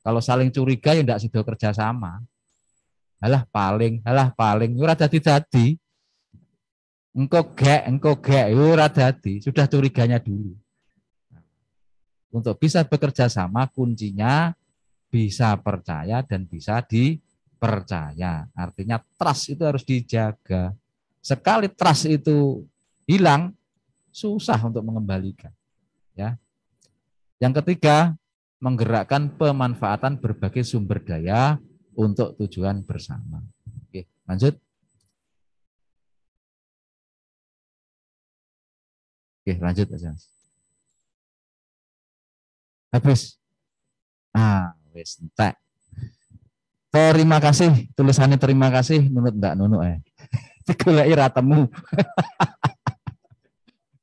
Kalau saling curiga ya tidak sido kerja sama. Alah paling, ora dadi-dadi. Engko gek, ora dadi, sudah curiganya dulu. Untuk bisa bekerja sama, kuncinya bisa percaya dan bisa dipercaya. Artinya trust itu harus dijaga. Sekali trust itu hilang, susah untuk mengembalikan. Ya. Yang ketiga, menggerakkan pemanfaatan berbagai sumber daya untuk tujuan bersama. Oke, lanjut. Oke, lanjut aja. Habis. Wis entek. Terima kasih, tulisannya terima kasih, nunut enggak nunuk digoleki ra temu.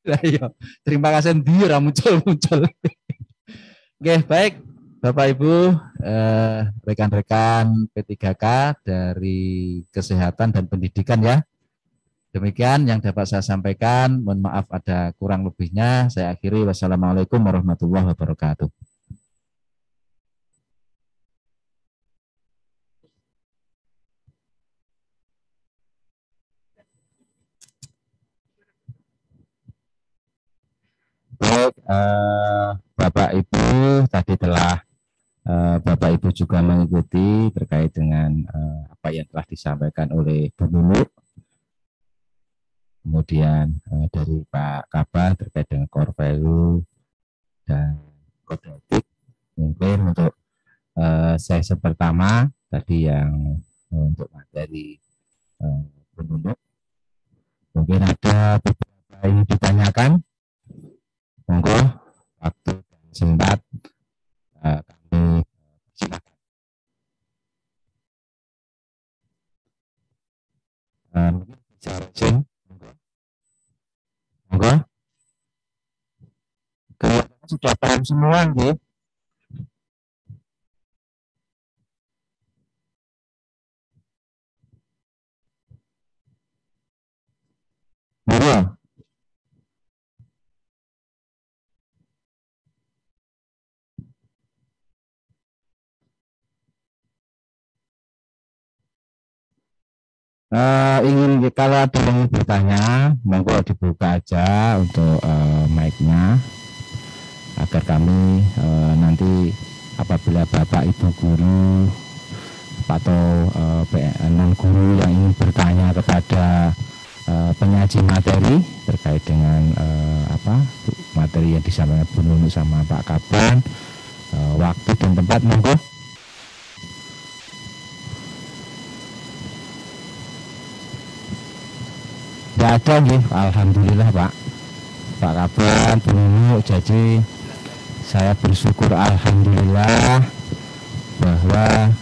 Lah iya, terima kasih ndi ora muncul-muncul. Oke, baik. Bapak Ibu, rekan-rekan P3K dari Kesehatan dan Pendidikan, ya. Demikian yang dapat saya sampaikan. Mohon maaf ada kurang lebihnya. Saya akhiri. Wassalamualaikum warahmatullahi wabarakatuh. Baik, Bapak Ibu tadi telah Bapak Ibu juga mengikuti terkait dengan apa yang telah disampaikan oleh Bu Nunu, kemudian dari Pak Kaban terkait dengan core value dan kode etik. Mungkin untuk sesi pertama tadi yang untuk materi Bu Nunu, mungkin ada beberapa yang ditanyakan. Monggo waktu dan sempat kami silakan. Mungkin bisa raising, monggo. Kelihatannya sudah paham semua, nggih. Monggo. Ingin kalau ada yang bertanya, monggo dibuka aja untuk mic-nya agar kami nanti apabila Bapak Ibu guru atau non guru yang ingin bertanya kepada penyaji materi terkait dengan apa materi yang disampaikan Bu Nunu sama Pak Kaban, waktu dan tempat monggo. Tidak ada nih, alhamdulillah Pak Kaban, Bu Nunu. Jadi saya bersyukur alhamdulillah bahwa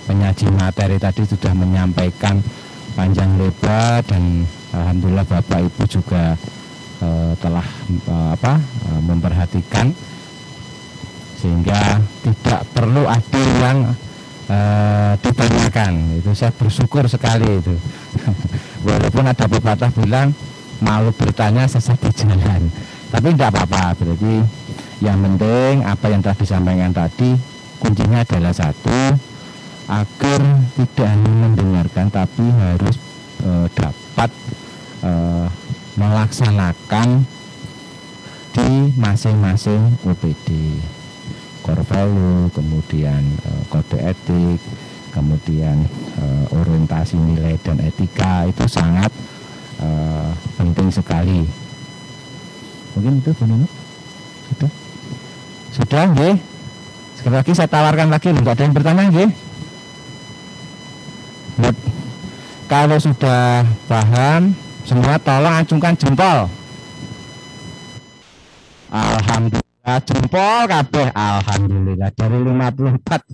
penyaji materi tadi sudah menyampaikan panjang lebar dan alhamdulillah Bapak Ibu juga telah memperhatikan sehingga tidak perlu ada yang ditanyakan. Itu saya bersyukur sekali itu. Walaupun ada pepatah bilang malu bertanya sesat di jalan, tapi tidak apa-apa. Berarti yang penting apa yang telah disampaikan tadi kuncinya adalah satu, agar tidak hanya mendengarkan tapi harus dapat melaksanakan di masing-masing OPD, core value, kemudian kode etik, kemudian orientasi nilai dan etika itu sangat penting sekali. Mungkin itu Bu Nunu. Sudah nggih. Sekali lagi saya tawarkan lagi, enggak ada yang bertanya nggih. Kalau sudah paham semua tolong acungkan jempol. Alhamdulillah jempol kabeh, alhamdulillah dari 54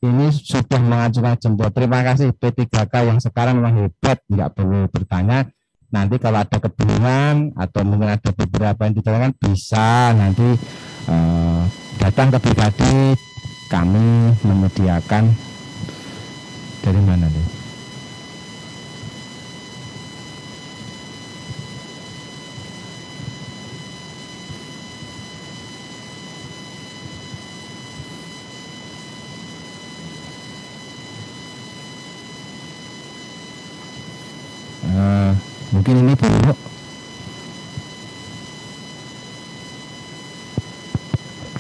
ini sudah mengacungkan jempol. Terima kasih P3K yang sekarang memang hebat, nggak perlu bertanya. Nanti kalau ada kebingungan atau mungkin ada beberapa yang ditanyakan bisa nanti datang ke pribadi, kami menyediakan. Dari mana nih? Mungkin ini Bu.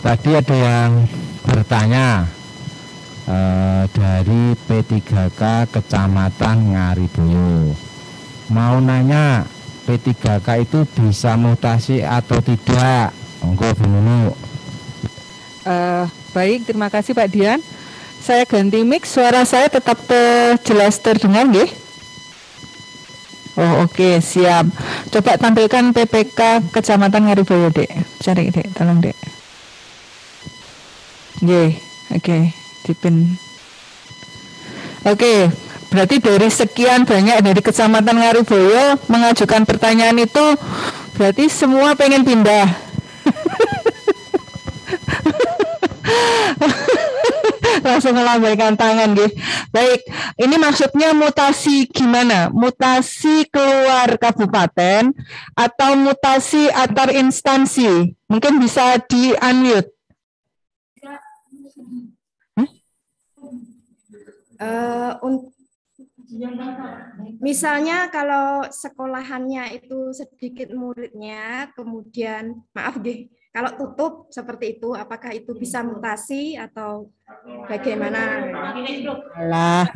Tadi ada yang bertanya dari P3K Kecamatan Ngariboyo. Mau nanya P3K itu bisa mutasi atau tidak? Monggo Bu Nunu. Baik, terima kasih Pak Dian. Saya ganti mic, suara saya tetap jelas terdengar nggih? Oh oke, siap. Coba tampilkan PPK Kecamatan Ngariboyo, Dek. Cari, Dek, tolong, Dek. Nggih, oke, dipin. Oke, berarti dari sekian banyak dari Kecamatan Ngariboyo mengajukan pertanyaan itu berarti semua pengen pindah. Langsung melambaikan tangan gitu. Baik, ini maksudnya mutasi gimana? Mutasi keluar kabupaten atau mutasi antar instansi? Mungkin bisa di-unmute. Misalnya kalau sekolahannya itu sedikit muridnya, kemudian maaf deh, kalau tutup seperti itu, apakah itu bisa mutasi atau bagaimana? Alah,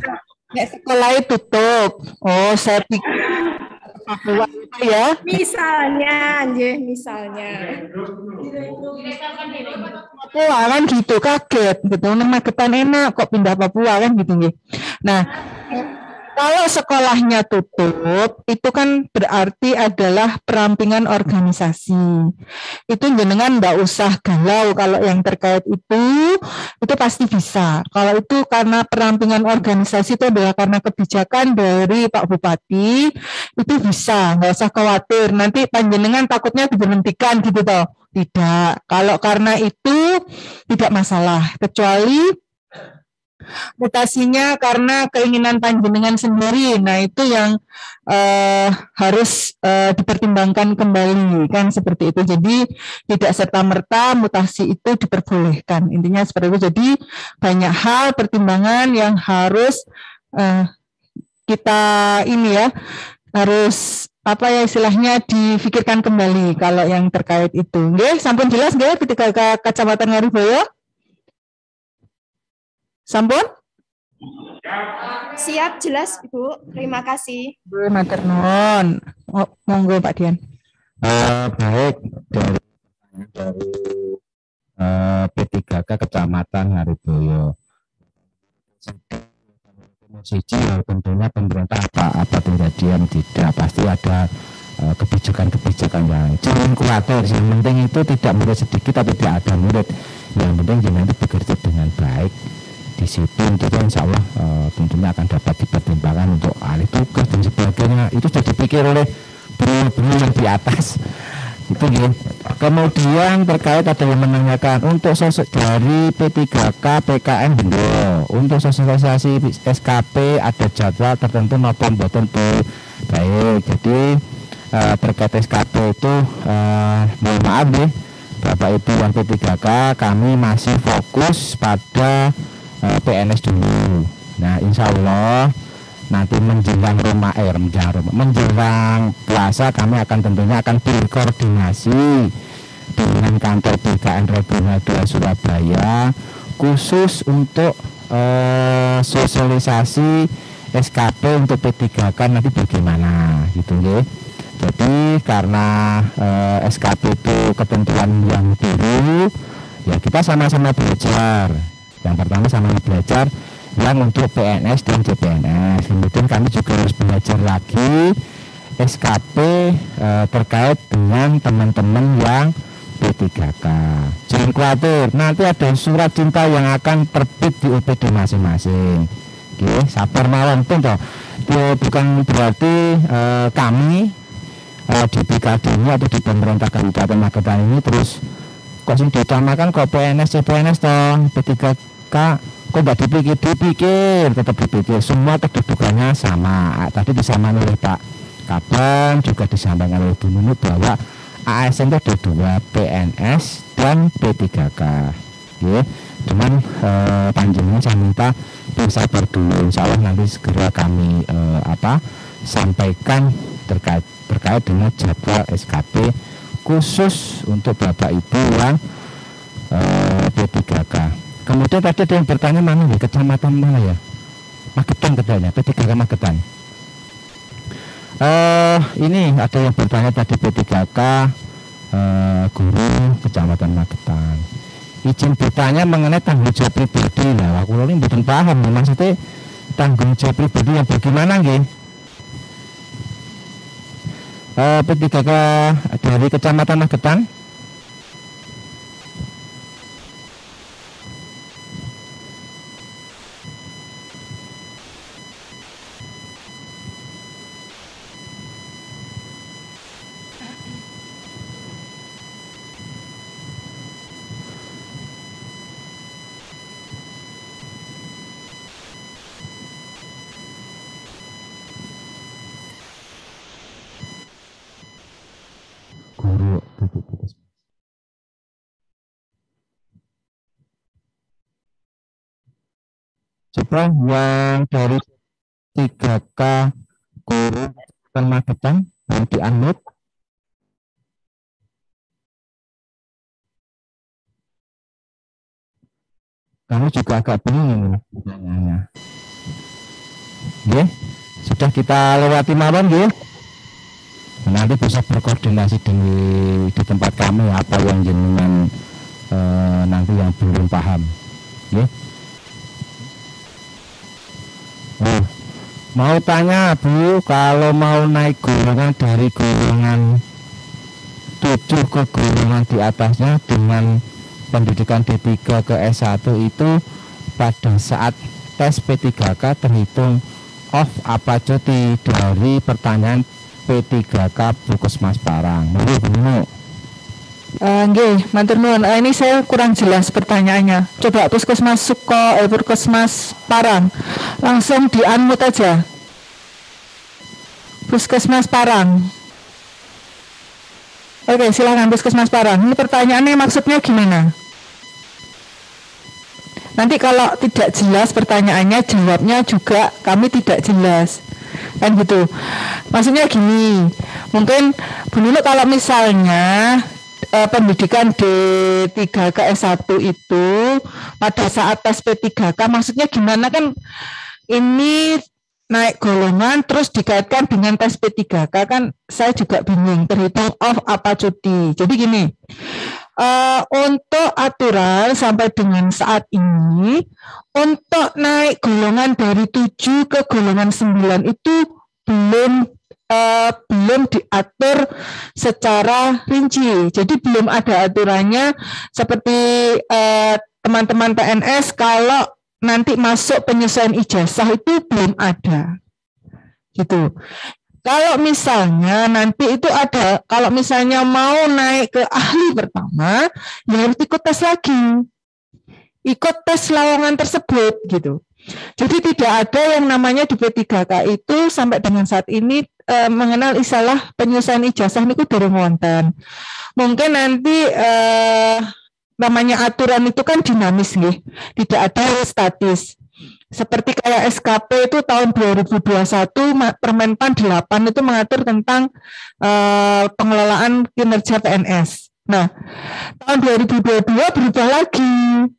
nek sekolah tutup. Oh, saya pikir Papua itu ya. Misalnya, nggih, misalnya. Papua kan gitu, kaget gitu. Nama Magetan enak kok pindah Papua kan gitu nggih. Nah, kalau sekolahnya tutup, itu kan berarti adalah perampingan organisasi. Itu jenengan nggak usah galau kalau yang terkait itu pasti bisa. Kalau itu karena perampingan organisasi itu adalah karena kebijakan dari Pak Bupati, itu bisa, nggak usah khawatir. Nanti panjenengan takutnya diberhentikan gitu toh. Tidak. Kalau karena itu tidak masalah, kecuali mutasinya karena keinginan panjenengan sendiri. Nah, itu yang harus dipertimbangkan kembali kan seperti itu. Jadi tidak serta-merta mutasi itu diperbolehkan. Intinya seperti itu. Jadi banyak hal pertimbangan yang harus kita ini ya harus apa ya istilahnya difikirkan kembali kalau yang terkait itu. Nggih, sampun jelas nggih ketika Kecamatan Ngariboyo? Sampun? Siap, jelas, Ibu. Terima kasih. Bu matur nuwun. Oh, monggo Pak Dian. Baik dari P3K Kecamatan Ngariboyo. Siji tentunya pemerintah apa kejadian tidak pasti ada kebijakan-kebijakan yang jangan khawatir. Yang penting itu tidak murid sedikit atau tidak ada murid. Yang penting jangan bekerja dengan baik. Di situ tentunya insya Allah tentunya akan dapat dipertimbangkan untuk alih tugas dan sebagainya. Itu sudah dipikir oleh beliau yang di atas itu ya. Kemudian terkait ada yang menanyakan untuk sosok dari P3K PKN Bendo untuk sosialisasi SKP ada jadwal tertentu maupun mboten baik. Jadi terkait SKP itu mohon maaf nih Bapak Ibu yang P3K kami masih fokus pada PNS dulu. Nah, insya Allah nanti menjelang menjelang puasa kami akan tentunya akan berkoordinasi dengan kantor BKN Regional 2 Surabaya khusus untuk sosialisasi SKP untuk P3K nanti bagaimana gitu ya. Jadi karena SKP itu ketentuan yang baru ya kita sama-sama belajar. Yang pertama sama belajar yang untuk PNS dan CPNS. Kemudian kami juga harus belajar lagi SKP terkait dengan teman-teman yang P3K. Jangan khawatir, nanti ada surat cinta yang akan terbit di UPD masing-masing. Oke, sabar mawon pun toh. Bukan berarti kami di BKD ini atau di pemerintah Kabupaten Magetan ini terus kok diutamakan kok PNS CPNS toh P3K kok nggak dipikir, tetap dipikir. Semua kedudukannya sama. Tadi disampaikan oleh Pak Kabang, juga disampaikan oleh Bu Nunut bahwa ASN itu ada dua, PNS dan P3K. Ya, cuman panjenengan saya minta bersabar dulu. Insya Allah nanti segera kami sampaikan terkait dengan jadwal SKP khusus untuk Bapak Ibu yang P3K. Kemudian tadi ada yang bertanya mana ya, kecamatan mana ya? Magetan katanya, P3K Magetan. Ini ada yang bertanya tadi P3K guru kecamatan Magetan. Izin bertanya mengenai tanggung jawab pribadi. Nah, aku ini belum paham maksudnya tanggung jawab pribadi yang bagaimana nggih? P3K dari kecamatan Magetan. Guru coba yang dari P3K kurung Magetan yang di-unmute. Kami juga agak bingung ini pertanyaannya. Nggih, sudah kita lewati mawon nggih. Nanti bisa berkoordinasi di tempat kami apa yang jenengan nanti yang belum paham. Nggih. Oh, mau tanya Bu, kalau mau naik golongan dari golongan 7 ke golongan di atasnya dengan pendidikan D3 ke S1 itu pada saat tes P3K terhitung off apa cuti dari pertanyaan P3K Puskesmas Parang. Nggih, matur nuwun. Ini saya kurang jelas pertanyaannya. Coba Puskesmas Puskesmas Parang. Langsung di-unmute aja. Puskesmas Parang. Oke, silakan Puskesmas Parang. Ini pertanyaannya maksudnya gimana? Nanti kalau tidak jelas pertanyaannya, jawabnya juga kami tidak jelas. Kan gitu. Maksudnya gini, mungkin Bu Nunu kalau misalnya pendidikan D3 ke S1 itu pada saat tes P3K, maksudnya gimana kan ini naik golongan terus dikaitkan dengan tes P3K kan saya juga bingung, terhitung off apa cuti. Jadi gini, untuk aturan sampai dengan saat ini untuk naik golongan dari 7 ke golongan 9 itu belum diatur secara rinci. Jadi belum ada aturannya seperti teman-teman PNS kalau nanti masuk penyesuaian ijazah itu belum ada. Gitu. Kalau misalnya nanti itu ada, kalau misalnya mau naik ke ahli pertama, ya harus ikut tes lagi. Ikut tes lowongan tersebut gitu. Jadi tidak ada yang namanya di P3K itu sampai dengan saat ini mengenal istilah penyesuaian ijazah itu dari wonten. Mungkin nanti namanya aturan itu kan dinamis nih, tidak ada yang statis. Seperti kayak SKP itu tahun 2021 Permenpan 8 itu mengatur tentang pengelolaan kinerja PNS. Nah, tahun 2022 berubah lagi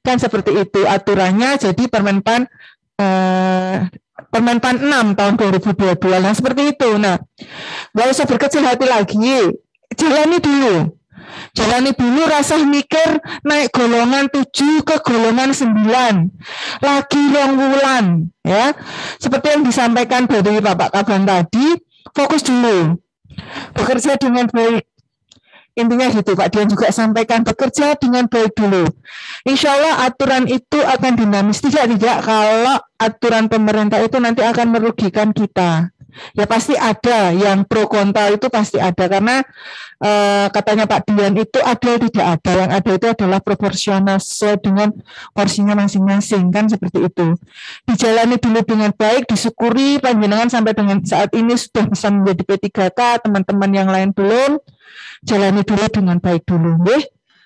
kan seperti itu aturannya, jadi Permenpan 6 tahun 2022 lah seperti itu. Nah, nggak usah berkecil hati lagi, jalani dulu rasa mikir naik golongan 7 ke golongan 9 lagi rongwulan ya, seperti yang disampaikan dari Bapak Kaban tadi, fokus dulu bekerja dengan baik, intinya gitu. Pak Dian juga sampaikan bekerja dengan baik dulu, insya Allah aturan itu akan dinamis. Tidak kalau aturan pemerintah itu nanti akan merugikan kita, ya pasti ada yang pro kontra, itu pasti ada karena katanya Pak Dian itu ada tidak ada, yang ada itu adalah proporsional sesuai dengan porsinya masing-masing kan seperti itu. Dijalani dulu dengan baik, disyukuri panjenengan sampai dengan saat ini sudah bisa menjadi P3K, teman-teman yang lain belum, jalani dulu dengan baik dulu nggih.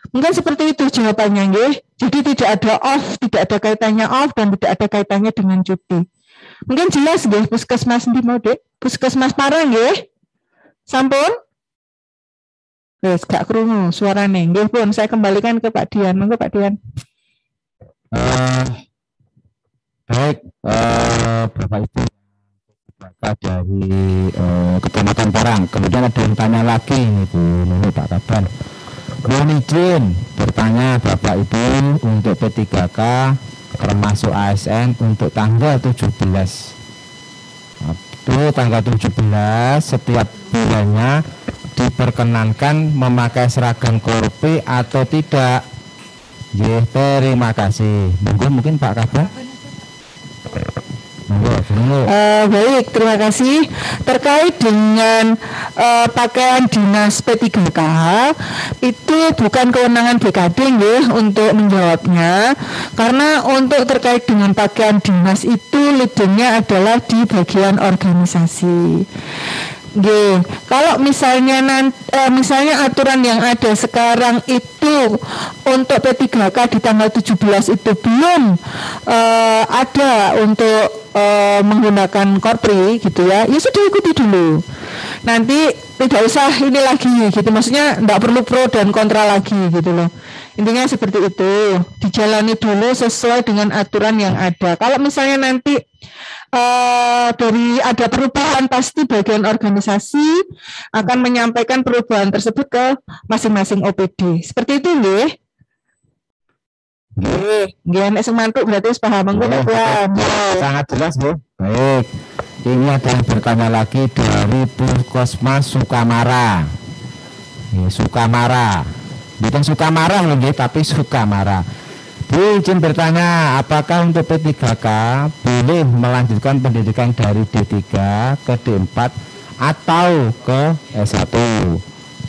Mungkin seperti itu jawabannya nggih. Jadi tidak ada off, tidak ada kaitannya off dan tidak ada kaitannya dengan cuti. Mungkin jelas nggih Puskesmas ndi mau Dek? Puskesmas Parang nggih. Sampun? Wes gak krungu suarane. Nggih pun saya kembalikan ke Pak Dian. Monggo Pak Dian. Baik, Bapak Ibu dari Kecamatan Parang. Kemudian ada yang tanya lagi ini Bu Nunu Pak Kaban. Mohon izin bertanya Bapak Ibu untuk P3K termasuk ASN untuk tanggal 17. Itu tanggal 17 setiap bulannya diperkenankan memakai seragam korpi atau tidak. Ya, terima kasih. Mungkin Pak Kabar. Baik, terima kasih. Terkait dengan pakaian dinas P3K itu bukan kewenangan BKD nggih untuk menjawabnya, karena untuk terkait dengan pakaian dinas itu leadingnya adalah di bagian organisasi. Nggih, kalau misalnya misalnya aturan yang ada sekarang itu untuk P3K di tanggal 17 itu belum ada untuk menggunakan korpri gitu ya sudah ikuti dulu. Nanti tidak usah ini lagi gitu, maksudnya tidak perlu pro dan kontra lagi gitu loh. Intinya seperti itu, dijalani dulu sesuai dengan aturan yang ada. Kalau misalnya nanti dari ada perubahan, pasti bagian organisasi akan menyampaikan perubahan tersebut ke masing-masing OPD. Seperti itu nggih. Nggih, nek semantuk berarti paham mengko paham. Sangat jelas, Bu. Baik. Ini ada yang bertanya lagi dari Puskesmas Sukamara. Sukamara. Bukan Sukamara loh, tapi Sukamara. Bu, izin bertanya, apakah untuk P3K boleh melanjutkan pendidikan dari D3 ke D4 atau ke S1?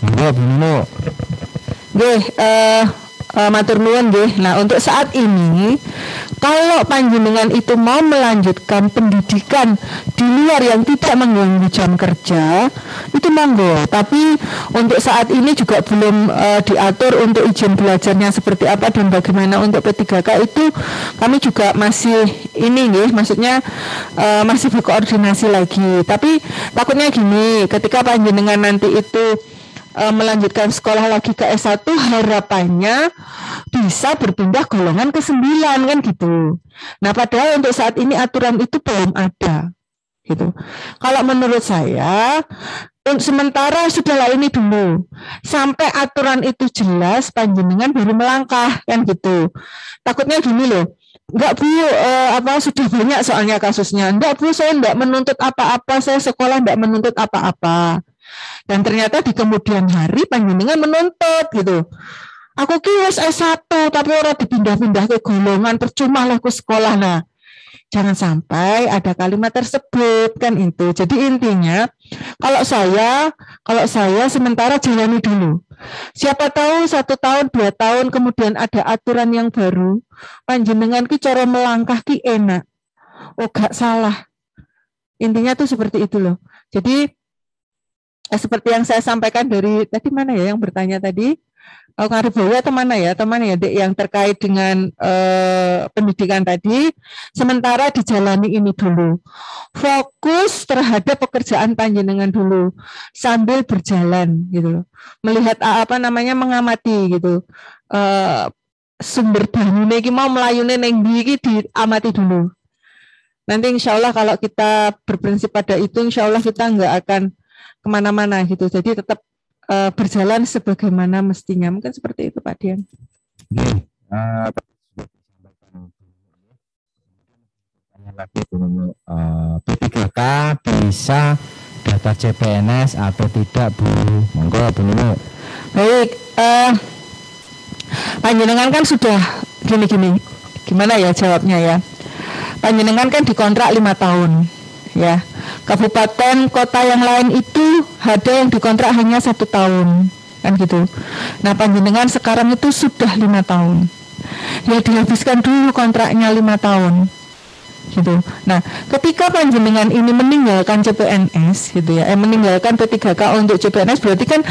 Enggak, Bu. Nggih, matur nuwun nggih. Nah, untuk saat ini kalau panjenengan itu mau melanjutkan pendidikan di luar yang tidak mengganggu jam kerja, itu monggo. Tapi untuk saat ini juga belum diatur untuk izin belajarnya seperti apa dan bagaimana untuk P3K itu kami juga masih ini nggih, maksudnya masih berkoordinasi lagi. Tapi takutnya gini, ketika panjenengan nanti itu melanjutkan sekolah lagi ke S1, harapannya bisa berpindah golongan ke 9 kan gitu. Nah, padahal untuk saat ini aturan itu belum ada gitu. Kalau menurut saya untuk sementara sudahlah ini dulu sampai aturan itu jelas, panjenengan baru melangkah kan gitu. Takutnya gini loh, enggak Bu, sudah banyak soalnya kasusnya. Enggak Bu, saya enggak menuntut apa-apa, saya sekolah enggak menuntut apa-apa. Dan ternyata di kemudian hari panjenengan menuntut gitu. Aku ki wis S1 tapi ora dipindah-pindah ke golongan, percuma lah ku sekolah. Nah, jangan sampai ada kalimat tersebut kan itu. Jadi intinya kalau saya sementara jalani dulu. Siapa tahu 1 tahun 2 tahun kemudian ada aturan yang baru, panjenengan ki cara melangkah ki enak. Oh gak salah. Intinya tuh seperti itu loh. Jadi seperti yang saya sampaikan dari tadi, mana ya yang bertanya tadi, Ngaribowo atau mana ya teman ya Dek, yang terkait dengan pendidikan tadi, sementara dijalani ini dulu, fokus terhadap pekerjaan panjenengan dulu sambil berjalan gitu, melihat mengamati gitu, sumber bangunnya iki mau melayune neng iki diamati dulu. Nanti insya Allah kalau kita berprinsip pada itu, insya Allah kita nggak akan kemana-mana gitu, jadi tetap berjalan sebagaimana mestinya. Mungkin seperti itu Pak Dian. P3K bisa daftar CPNS atau tidak Bu? Monggo Bu Nunu. Baik, panjenengan kan sudah gini-gini, gimana ya jawabnya ya? Panjenengan kan dikontrak 5 tahun ya. Kabupaten kota yang lain itu ada yang dikontrak hanya 1 tahun kan gitu. Nah panjenengan sekarang itu sudah 5 tahun ya, dihabiskan dulu kontraknya 5 tahun gitu. Nah ketika panjenengan ini meninggalkan CPNS gitu ya, meninggalkan P3K untuk CPNS, berarti kan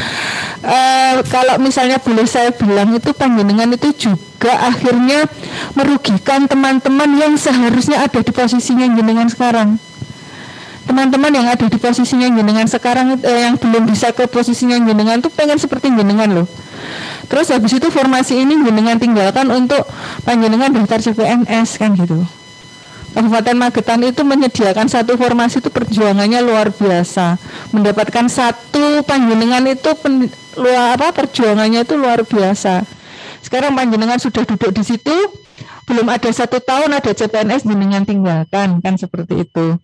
kalau misalnya boleh saya bilang itu panjenengan itu juga akhirnya merugikan teman-teman yang seharusnya ada di posisinya jenengan sekarang. Teman-teman yang ada di posisinya jenengan sekarang, yang belum bisa ke posisinya jenengan tuh pengen seperti jenengan loh. Terus habis itu formasi ini jenengan tinggalkan untuk panjenengan daftar CPNS kan gitu. Kabupaten Magetan itu menyediakan satu formasi itu perjuangannya luar biasa. Mendapatkan satu panjenengan itu perjuangannya itu luar biasa. Sekarang panjenengan sudah duduk di situ, belum ada 1 tahun ada CPNS jenengan tinggalkan kan seperti itu.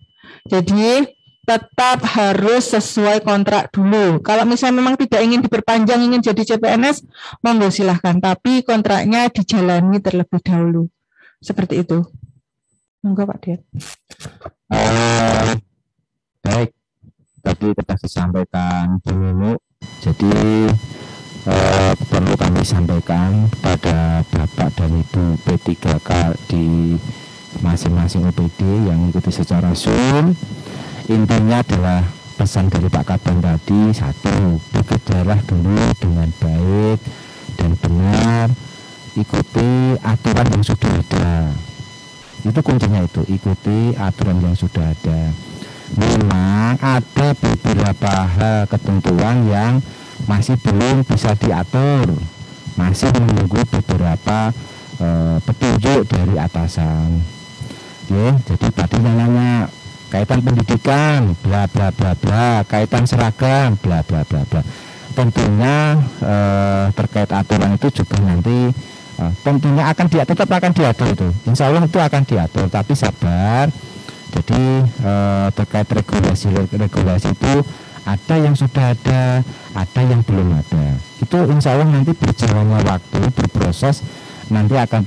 Jadi tetap harus sesuai kontrak dulu. Kalau misalnya memang tidak ingin diperpanjang, ingin jadi CPNS, monggo silahkan. Tapi kontraknya dijalani terlebih dahulu. Seperti itu. Monggo Pak Dian. Baik, tadi telah disampaikan Bu Nunu. Jadi perlu kami sampaikan pada Bapak dan Ibu P3K di masing-masing OPD yang ikuti secara Zoom, intinya adalah pesan dari Pak Kabang tadi, satu, bekerjalah dulu dengan baik dan benar, ikuti aturan yang sudah ada. Itu kuncinya, itu ikuti aturan yang sudah ada. Memang ada beberapa hal ketentuan yang masih belum bisa diatur, masih menunggu beberapa petunjuk dari atasan. Ya, jadi tadi nanya kaitan pendidikan, bla bla bla bla, kaitan seragam, bla bla bla bla. Tentunya terkait aturan itu juga nanti tentunya akan tetap akan diatur itu. Insya Allah itu akan diatur, tapi sabar. Jadi terkait regulasi itu ada yang sudah ada yang belum ada. Itu insya Allah nanti berjalannya waktu, berproses, nanti akan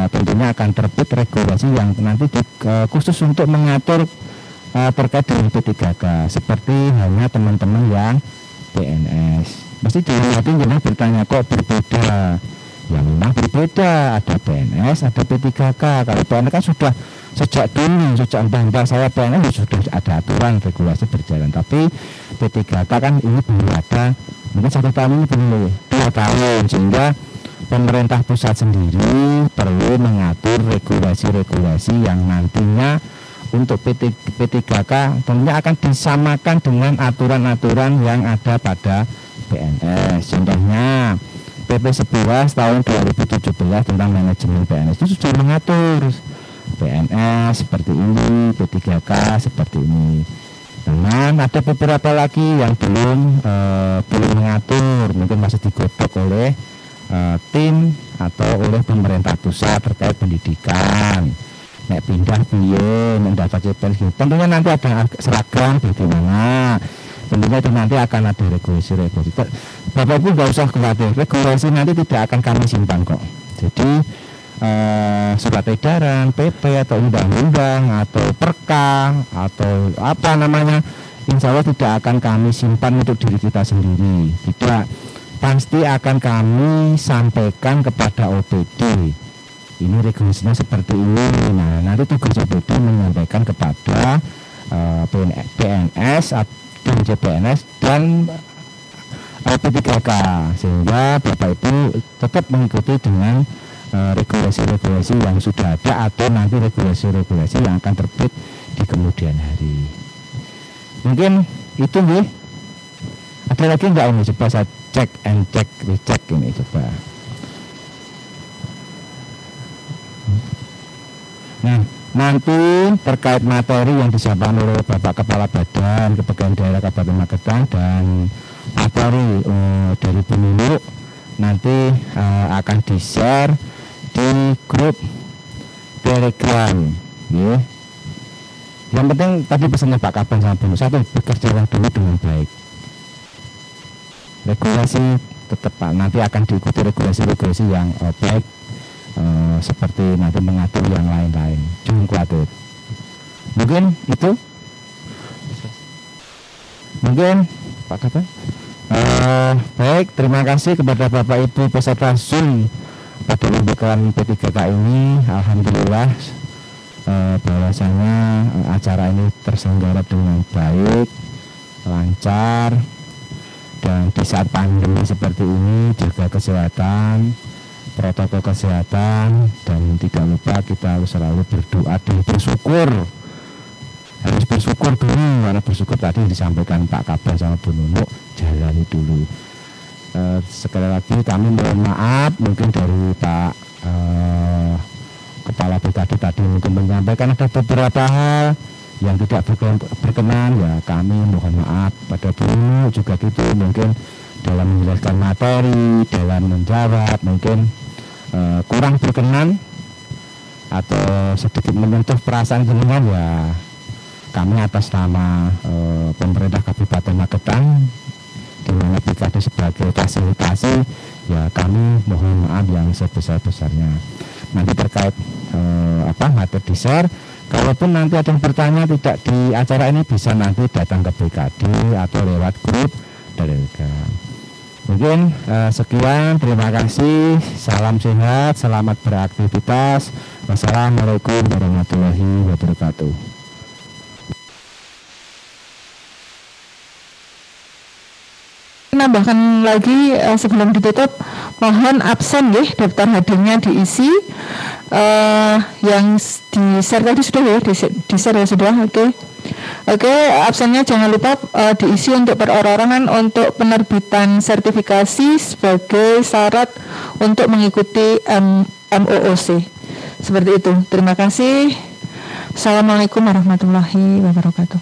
tentunya akan terbit regulasi yang nanti khusus untuk mengatur terkait dengan P3K, seperti hanya teman-teman yang PNS. Pasti nanti jangan bertanya kok berbeda. Ya memang berbeda, ada PNS, ada P3K. Kalau PNS kan sudah sejak dulu, sejak entah saya PNS sudah ada aturan regulasi berjalan. Tapi P3K kan ini belum ada, mungkin 1 tahun ini belum, 2 tahun, sehingga pemerintah pusat sendiri perlu mengatur regulasi-regulasi yang nantinya untuk P3K tentunya akan disamakan dengan aturan-aturan yang ada pada PNS. Contohnya PP 11 tahun 2017 tentang manajemen PNS itu sudah mengatur PNS seperti ini, P3K seperti ini. Namun ada beberapa lagi yang belum mengatur, mungkin masih digodok oleh tim atau oleh pemerintah pusat terkait pendidikan. Nek pindah piye, mendapat CPNS, tentunya nanti ada seragam bagaimana. Tentunya itu nanti akan ada regulasi. Bapak Ibu nggak usah khawatir, regulasi nanti tidak akan kami simpan kok. Jadi surat edaran, PP atau undang-undang atau perka atau apa namanya, insya Allah tidak akan kami simpan untuk diri kita sendiri. Tidak, pasti akan kami sampaikan kepada OPD. Ini regulasinya seperti ini. Nah, nanti tugas OPD menyampaikan kepada PNS dan CPNS dan P3K, sehingga Bapak Ibu tetap mengikuti dengan regulasi-regulasi yang sudah ada atau nanti regulasi-regulasi yang akan terbit di kemudian hari. Mungkin itu nih. Ada lagi enggak ini? Coba saya cek and check, recheck ini coba. Nah, nanti terkait materi yang disampaikan oleh Bapak Kepala Badan Kepegawaian Daerah Kabupaten Magetan dan materi dari Bu Nunu nanti akan di-share di grup Telegram, ya. Yang penting tadi pesannya Pak Kabang sama Bu Nunu, satu, bekerjalah dulu dengan baik. Regulasi tetap Pak, nanti akan diikuti regulasi-regulasi yang baik, seperti nanti mengatur yang lain-lain. Jangan khawatir. Mungkin itu, mungkin Pak Kabang. Baik, terima kasih kepada Bapak Ibu peserta Zoom pada pembukaan P3K ini. Alhamdulillah bahwasanya acara ini terselenggara dengan baik, lancar, dan di saat pandemi seperti ini jaga kesehatan, protokol kesehatan, dan tidak lupa kita harus selalu berdoa dan bersyukur. Harus bersyukur dulu, karena bersyukur tadi disampaikan Pak Kabang sama Bu Nunu, jalani dulu. Sekali lagi kami mohon maaf, mungkin dari Pak Kepala BKD tadi mungkin menyampaikan ada beberapa hal yang tidak berkenan, ya kami mohon maaf. Pada Bu Nunu juga gitu, mungkin dalam menjelaskan materi, dalam menjawab mungkin kurang berkenan atau sedikit menyentuh perasaan jenengan, ya kami atas nama pemerintah Kabupaten Magetan di mana BKD sebagai fasilitasi, ya kami mohon maaf yang sebesar-besarnya. Nanti terkait materi di-share, kalaupun nanti ada yang bertanya tidak di acara ini, bisa nanti datang ke BKD atau lewat grup Telegram. Mungkin sekian, terima kasih, salam sehat, selamat beraktivitas. Wassalamualaikum warahmatullahi wabarakatuh. nambahkan lagi sebelum ditutup, mohon absen ya, daftar hadirnya diisi. Yang di-share tadi sudah ya, di-share ya sudah, Oke, absennya jangan lupa diisi untuk perorangan untuk penerbitan sertifikasi sebagai syarat untuk mengikuti MOOC. Seperti itu. Terima kasih. Assalamualaikum warahmatullahi wabarakatuh.